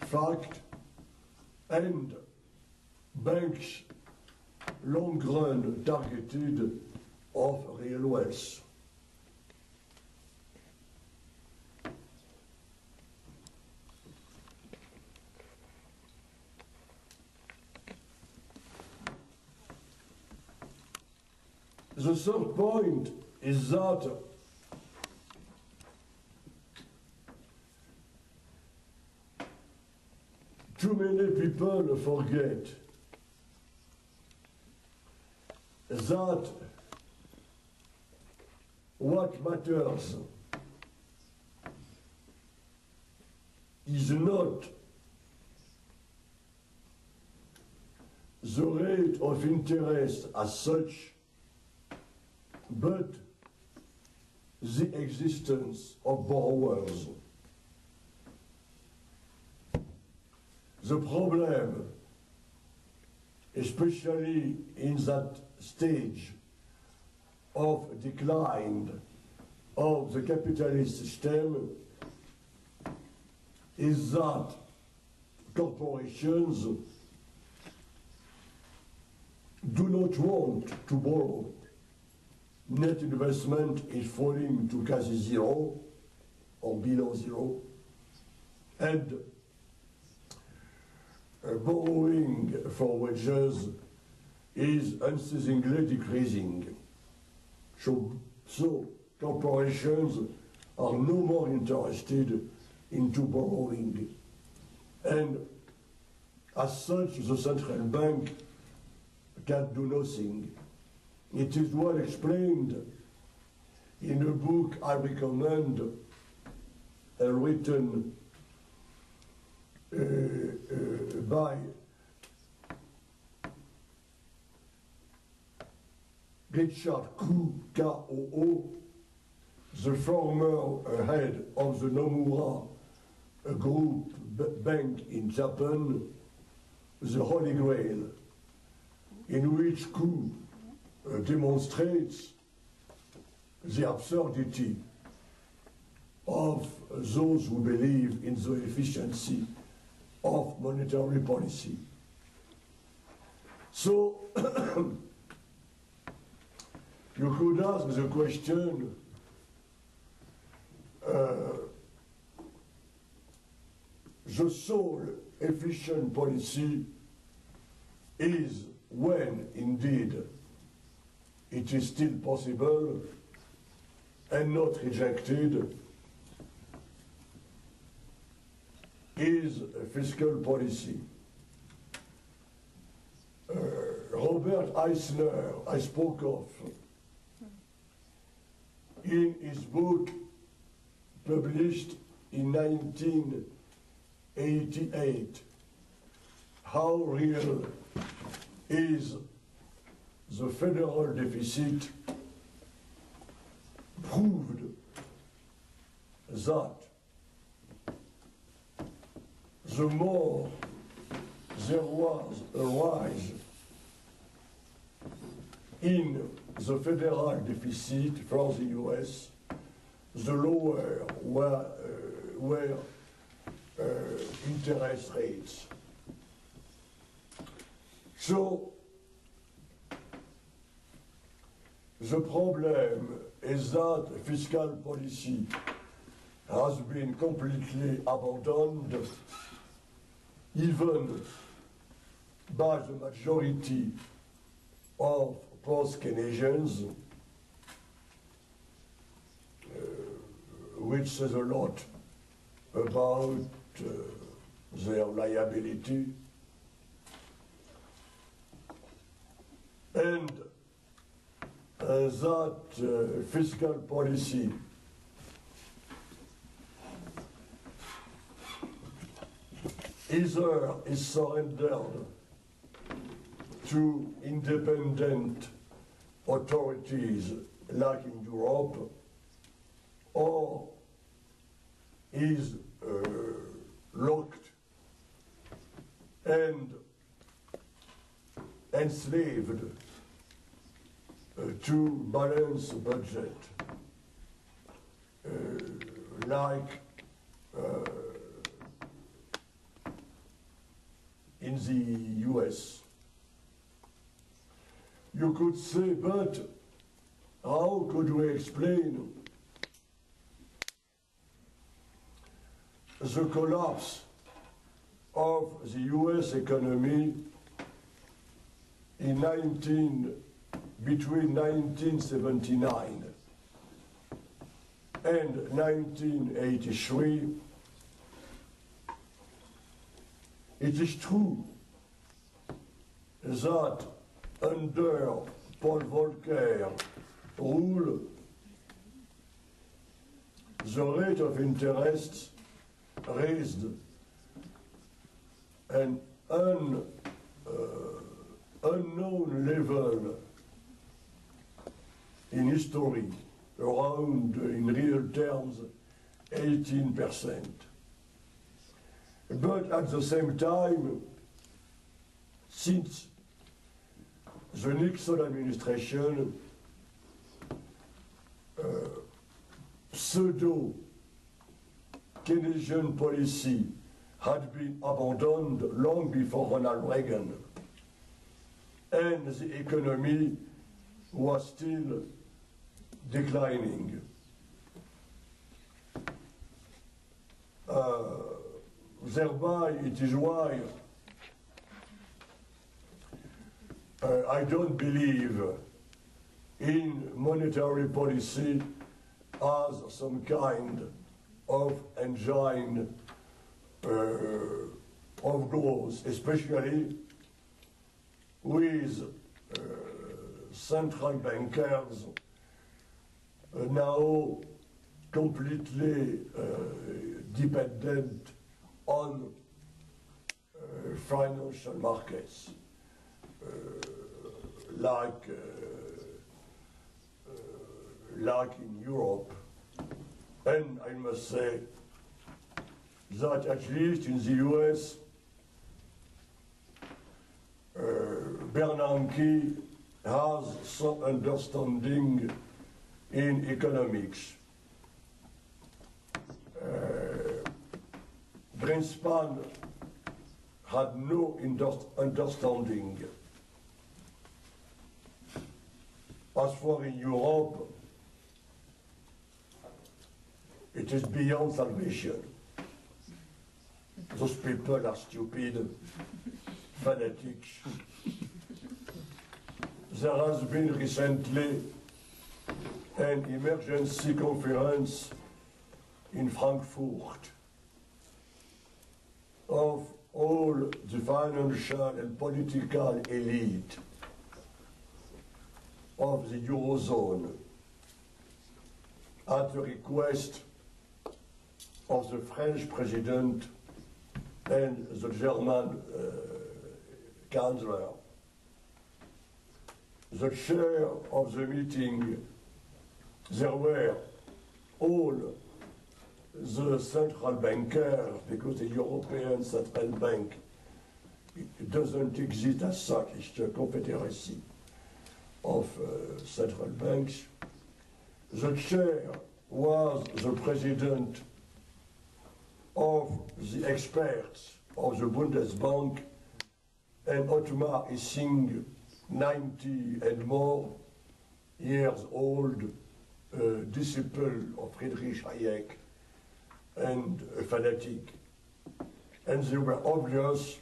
fact and banks' long-run targeted of real wealth. The third point is that too many people forget that what matters is not the rate of interest as such, but the existence of borrowers. The problem, especially in that stage of decline of the capitalist system, is that corporations do not want to borrow. Net investment is falling to quasi zero or below zero, and borrowing for wages is unceasingly decreasing. So corporations are no more interested into borrowing. And as such, the central bank can do nothing. It is well explained in a book I recommend, written by Richard K.O.O., the former head of the Nomura group bank in Japan, the Holy Grail, in which Ku demonstrates the absurdity of those who believe in the efficiency of monetary policy. So, you could ask the question, the sole efficient policy is when, indeed, it is still possible and not rejected, is a fiscal policy. Robert Eisner, I spoke of, in his book published in 1988, How Real is the Federal Deficit, proved that the more there was a rise in the federal deficit for the US, the lower were interest rates. So the problem is that fiscal policy has been completely abandoned, even by the majority of post-Keynesians, which says a lot about their liability. And that fiscal policy either is surrendered to independent authorities like in Europe, or is locked and enslaved to balance the budget, like in the US. You could say, but how could we explain the collapse of the US economy in between 1979 and 1983? It is true that under Paul Volcker rule, the rate of interest raised an unknown level in history, around, in real terms, 18%. But at the same time, since the Nixon administration pseudo-Keynesian policy had been abandoned long before Ronald Reagan, and the economy was still declining. Thereby, it is why I don't believe in monetary policy as some kind of engine of growth, especially with central bankers now completely dependent on financial markets, like in Europe. And I must say that at least in the US, Bernanke has some understanding in economics. Greenspan had no understanding. As for in Europe, it is beyond salvation. Those people are stupid, fanatics. There has been recently an emergency conference in Frankfurt of all the financial and political elite of the Eurozone at the request of the French president and the German chancellor. The chair of the meeting, there were all the central bankers, because the European Central Bank, it doesn't exist as such, it's a confederacy of central banks. The chair was the president of the experts of the Bundesbank, and Otmar Issing, 90 and more years old, disciple of Friedrich Hayek, and a fanatic. And they were obvious,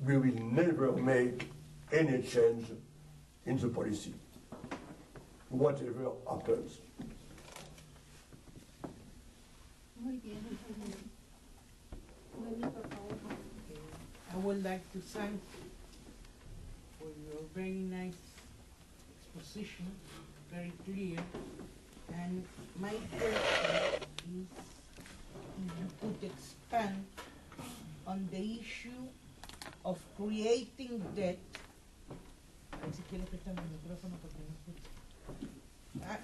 we will never make any change in the policy, whatever happens. I would like to thank for your very nice exposition, very clear. And my question is, if you could expand on the issue of creating debt.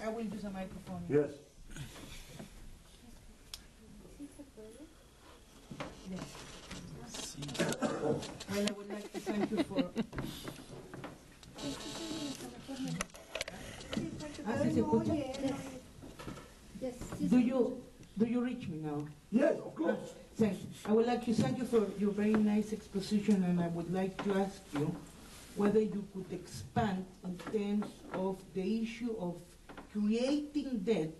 I will use a microphone. Yes. Yes. Well, I would like to thank you for. Do you reach me now? Yes, of course. Thanks. I would like to thank you for your very nice exposition, and I would like to ask you whether you could expand in terms of the issue of creating debt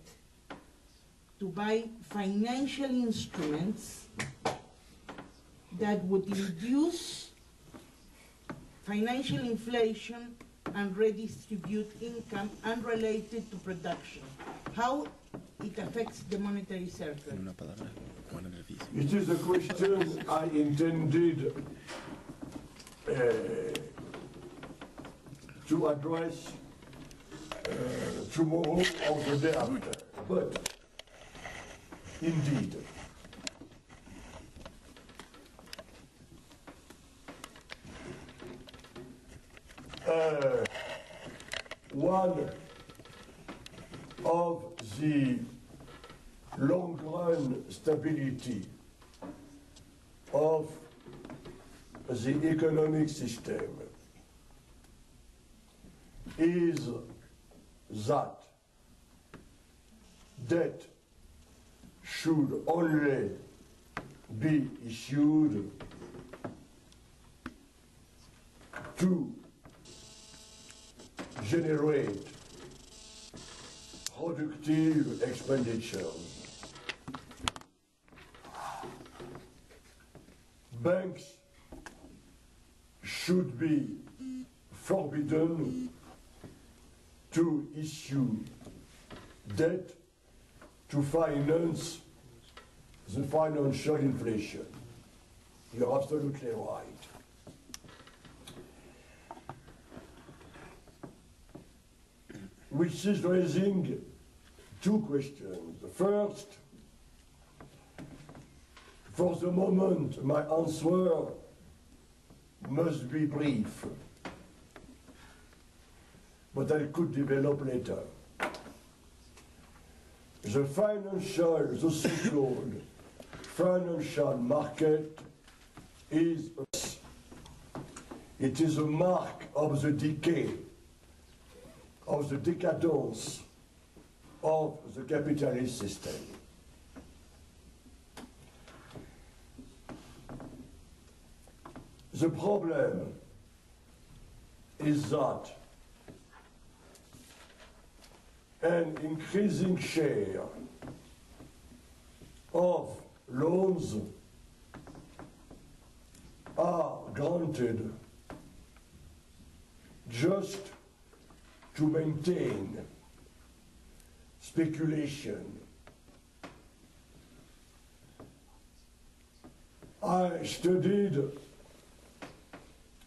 to buy financial instruments that would induce financial inflation and redistribute income unrelated to production. How it affects the monetary circle. It is a question I intended to address tomorrow or the day after. But indeed, one of the long-run stability of the economic system is that debt should only be issued to generate productive expenditures. Banks should be forbidden to issue debt to finance the financial inflation. You're absolutely right. Which is raising two questions. The first, for the moment, my answer must be brief, but I could develop later. The so-called financial market is a mark of the decay, of the decadence of the capitalist system. The problem is that an increasing share of loans are granted just to maintain speculation. I studied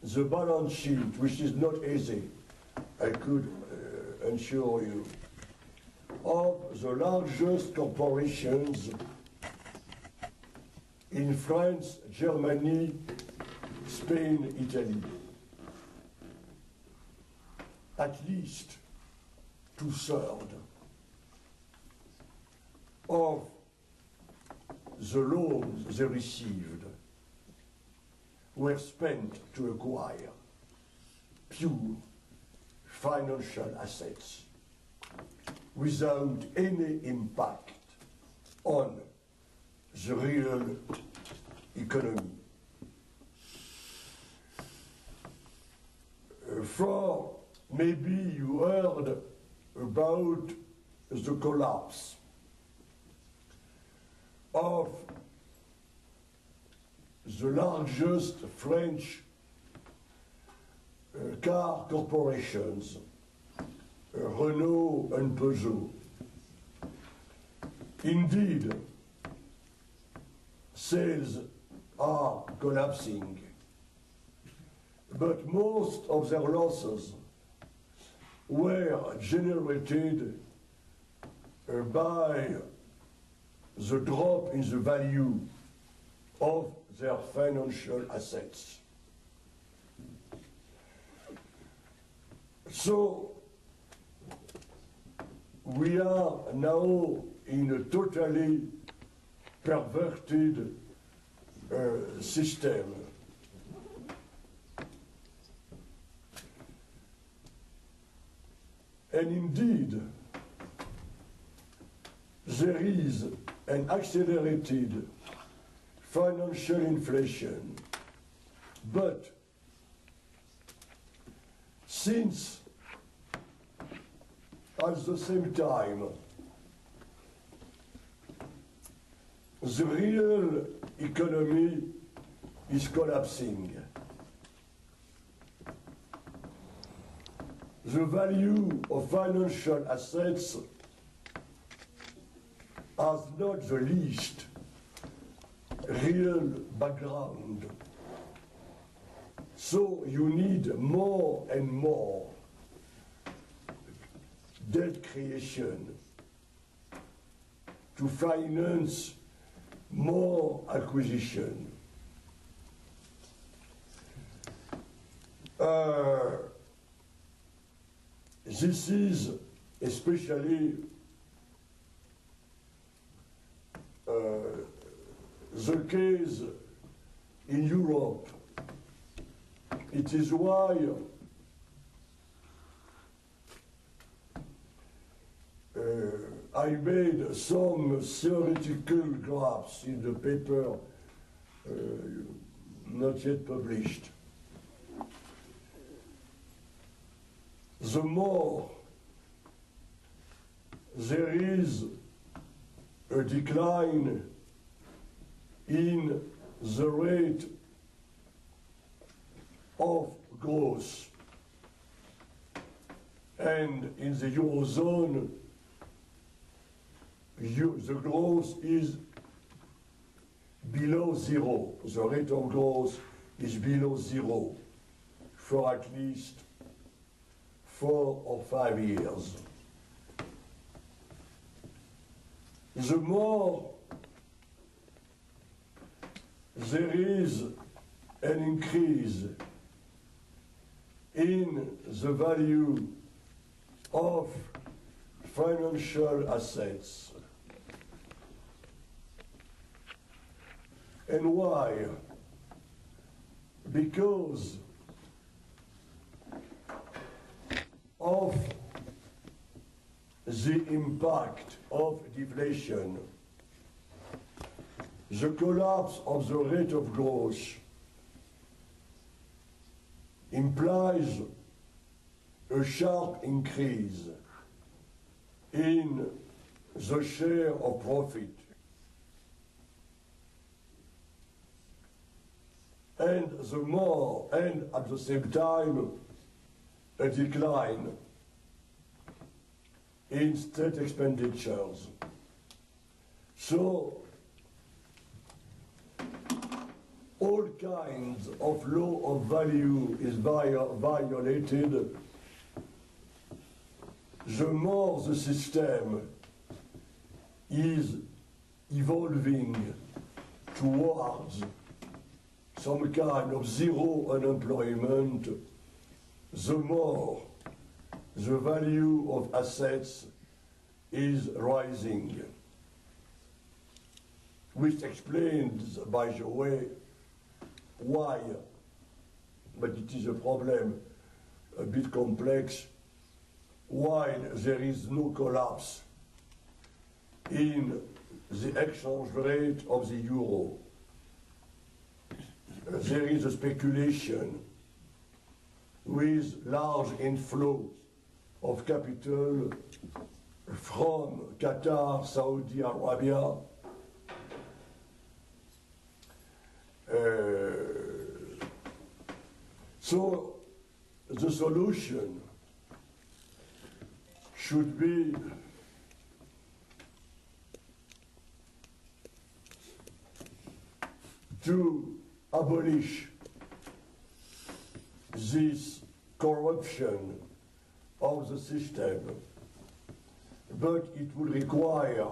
the balance sheet, which is not easy, I could assure you, of the largest corporations in France, Germany, Spain, Italy. At least 2/3 of the loans they received were spent to acquire pure financial assets without any impact on the real economy. For maybe you heard about the collapse of the largest French car corporations, Renault and Peugeot. Indeed, sales are collapsing, but most of their losses were generated by the drop in the value of their financial assets. So we are now in a totally perverted system. And indeed, there is an accelerated financial inflation, but since at the same time the real economy is collapsing, the value of financial assets has not the least real background. So you need more and more debt creation to finance more acquisition. This is especially the case in Europe. It is why I made some theoretical graphs in the paper not yet published. The more there is a decline in the rate of growth, and in the Eurozone, the growth is below zero. The rate of growth is below zero for at least 4 or 5 years. The more there is an increase in the value of financial assets. And why? Because of the impact of deflation, the collapse of the rate of growth implies a sharp increase in the share of profit. And at the same time, a decline in state expenditures. So, all kinds of law of value is violated, the more the system is evolving towards some kind of zero unemployment, the more the value of assets is rising. Which explains, by the way, why, but it is a problem a bit complex, why there is no collapse in the exchange rate of the euro. There is a speculation with large inflows of capital from Qatar, Saudi Arabia, so the solution should be to abolish this corruption of the system, but it would require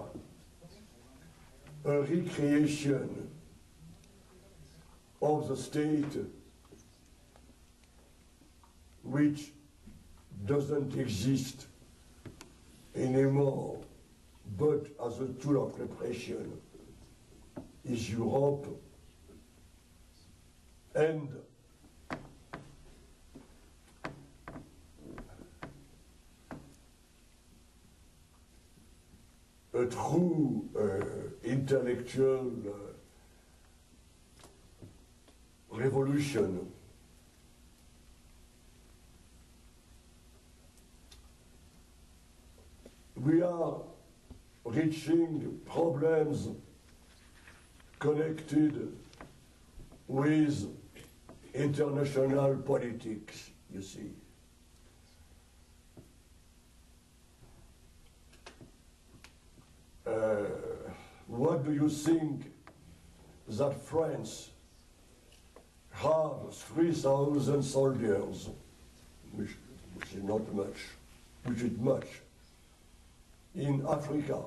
a recreation of the state which doesn't exist anymore, but as a tool of repression, is Europe. And a true intellectual revolution we are reaching problems connected with international politics, you see. What do you think that France have 3,000 soldiers, which is not much, which is much, in Africa,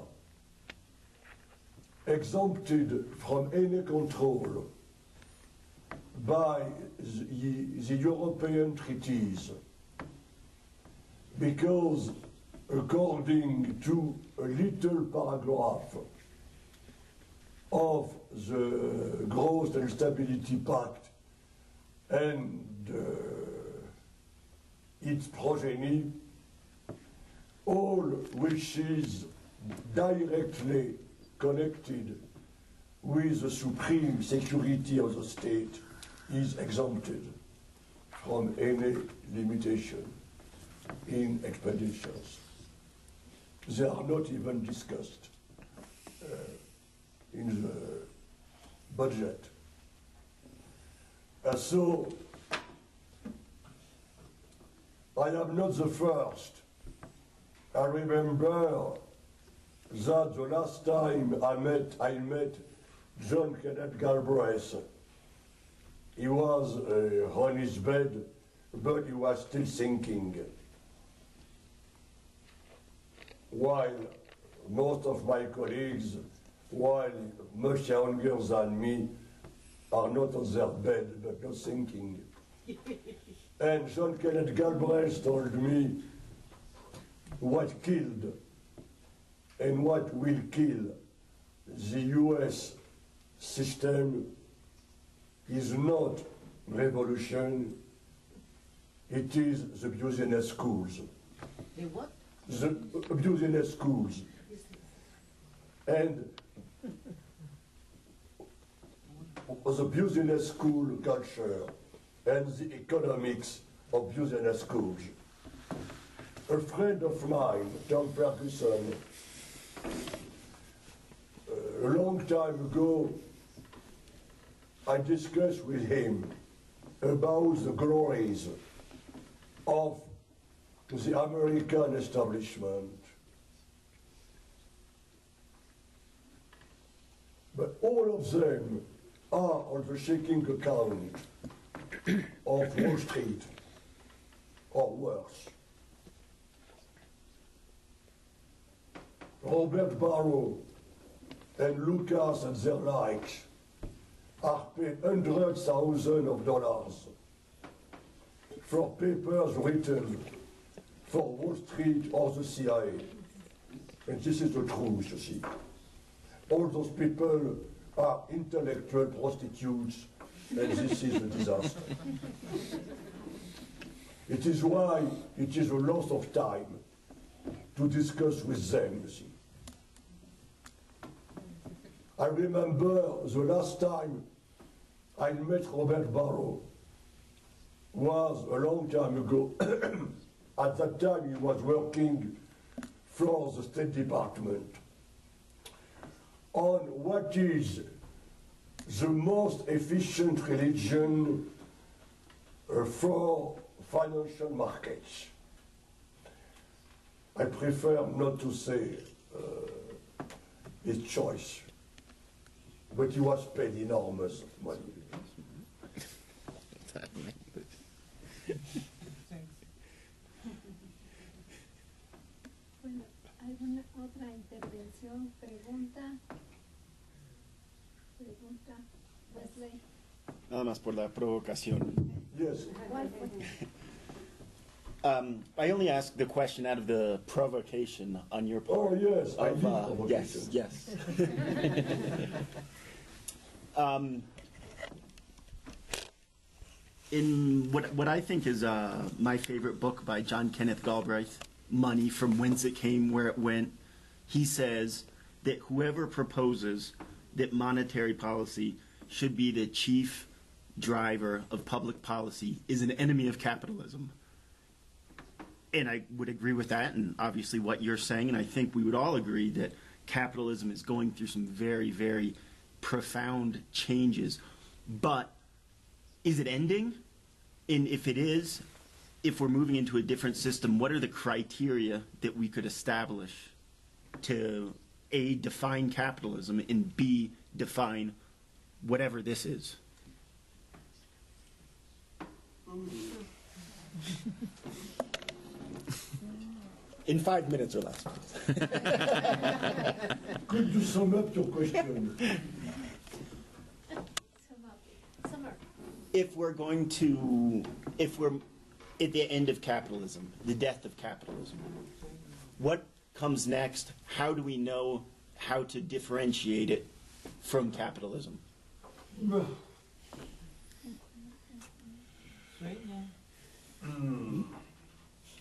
exempted from any control by the European treaties, because according to a little paragraph of the Growth and Stability Pact and its progeny, all which is directly connected with the supreme security of the state is exempted from any limitation in expenditures. They are not even discussed in the budget. So, I am not the first. I remember that the last time I met John Kenneth Galbraith. He was on his bed, but he was still thinking. While most of my colleagues, while much younger than me, are not on their bed, but not thinking. And John Kenneth Galbraith told me what killed and what will kill the US system is not revolution, it is the business schools. The what? The business schools. And the business school culture and the economics of business schools. A friend of mine, Tom Ferguson, a long time ago, I discussed with him about the glories of the American establishment. But all of them are on the checking account of Wall Street, or worse. Robert Barrow and Lucas and their likes are paid hundreds of thousands of dollars for papers written for Wall Street or the CIA. And this is the truth, you see. All those people are intellectual prostitutes, and this is a disaster. It is why it is a loss of time to discuss with them, you see. I remember the last time I met Robert Barrow was a long time ago. At that time he was working for the State Department on what is the most efficient religion for financial markets. I prefer not to say his choice, but he was paid enormous money. Bueno, ¿alguna otra intervención? Pregunta, Wesley. nada más por la provocación. Yes. I only asked the question out of the provocation on your part. Oh, yes, I Of, did provocation. yes. In what I think is my favorite book by John Kenneth Galbraith, Money, From Whence It Came, Where It Went, he says that whoever proposes that monetary policy should be the chief driver of public policy is an enemy of capitalism. And I would agree with that, and obviously what you're saying, and I think we would all agree that capitalism is going through some very, very profound changes. But is it ending? And if it is, if we're moving into a different system, what are the criteria that we could establish to A, define capitalism, and B, define whatever this is? In 5 minutes or less. Could you sum up your question? If we're at the end of capitalism, the death of capitalism, what comes next? How do we know how to differentiate it from capitalism?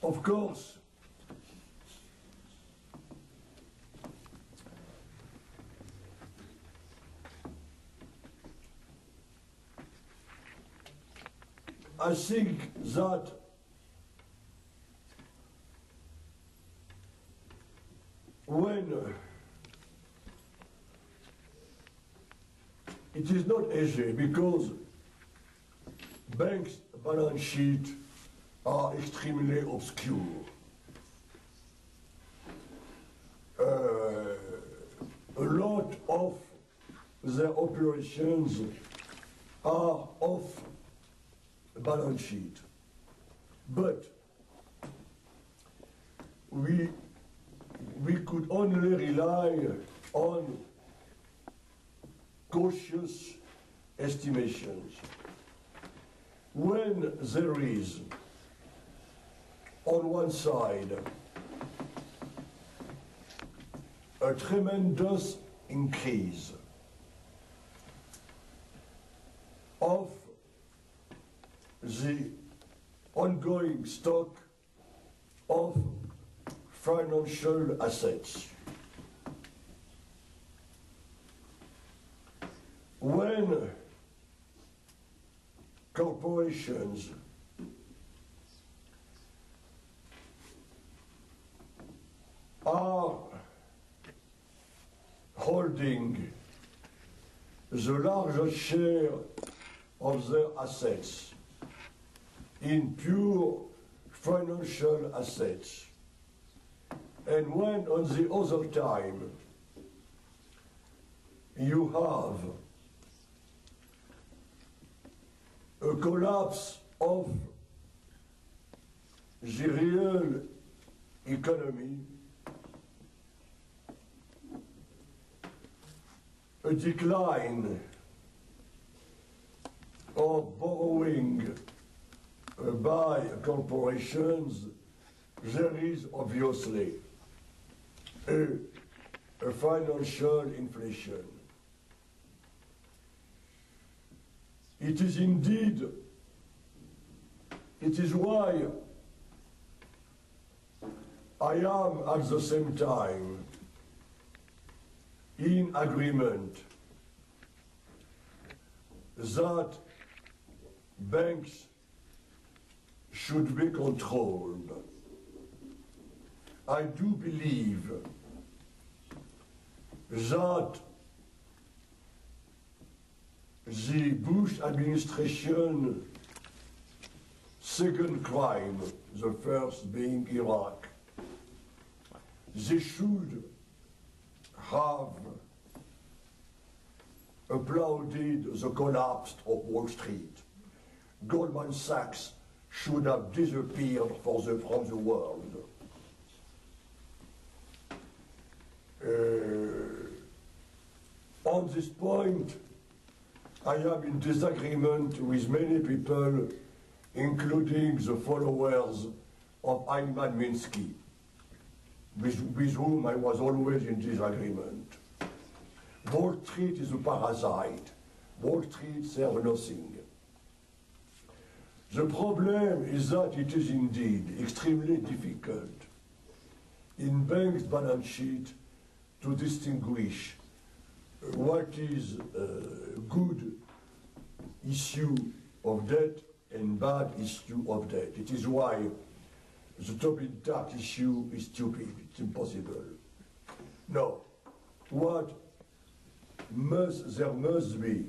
Of course, I think that when it is not easy because banks' balance sheets are extremely obscure. A lot of their operations are off balance sheet, but we could only rely on cautious estimations. When there is, on one side, a tremendous increase of the ongoing stock of financial assets, when corporations are holding the largest share of their assets in pure financial assets, and when on the other time you have a collapse of the real economy, a decline of borrowing by corporations, there is obviously a financial inflation. It is indeed, it is why I am at the same time in agreement that banks should be controlled. I do believe that the Bush administration second crime, the first being Iraq, they should have applauded the collapse of Wall Street. Goldman Sachs should have disappeared from the world. On this point, I am in disagreement with many people, including the followers of Ayman Minsky, with whom I was always in disagreement. Wall Street is a parasite. Wall Street serves nothing. The problem is that it is indeed extremely difficult in banks' balance sheet to distinguish what is a good issue of debt and bad issue of debt. It is why the Tobin tax issue is stupid. It's impossible. No. What there must be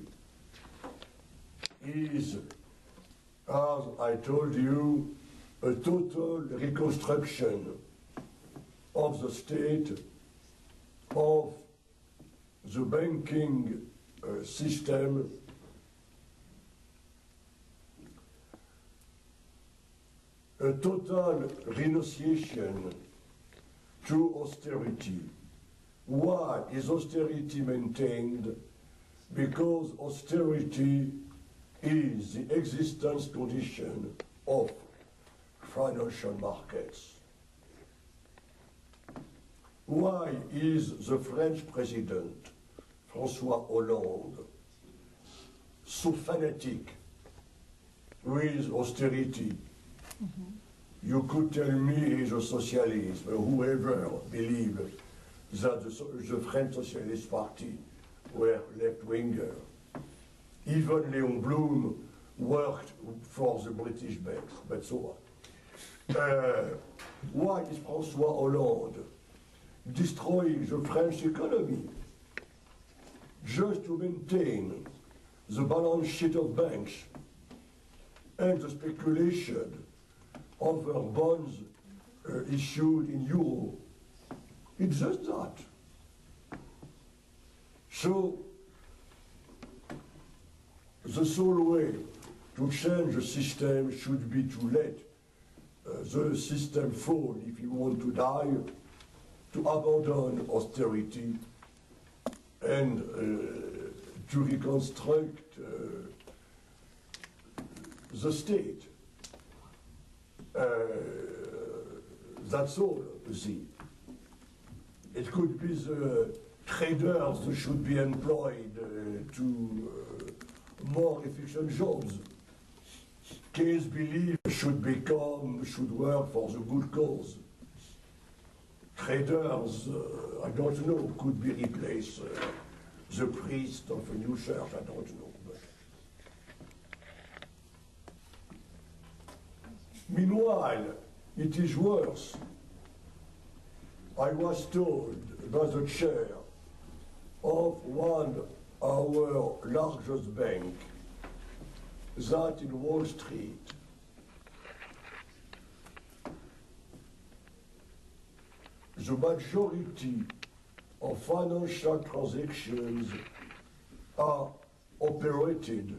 is, as I told you, a total reconstruction of the state, of the banking system, a total renunciation to austerity. Why is austerity maintained? Because austerity is the existence condition of financial markets. Why is the French president, François Hollande, so fanatic with austerity? You could tell me he's a socialist, whoever believes that the French Socialist Party were left-winger. Even Léon Blum worked for the British banks, but so on. Why is François Hollande destroying the French economy just to maintain the balance sheet of banks and the speculation over bonds issued in euro? It's just that. So, the sole way to change the system should be to let the system fall if you want to die, to abandon austerity, and to reconstruct the state. That's all, you see. It could be the traders who should be employed to more efficient jobs. Case belief should work for the good cause. Traders, I don't know, could be replaced the priest of a new church, I don't know. But. Meanwhile, it is worse. I was told by the chair of our largest bank that in Wall Street the majority of financial transactions are operated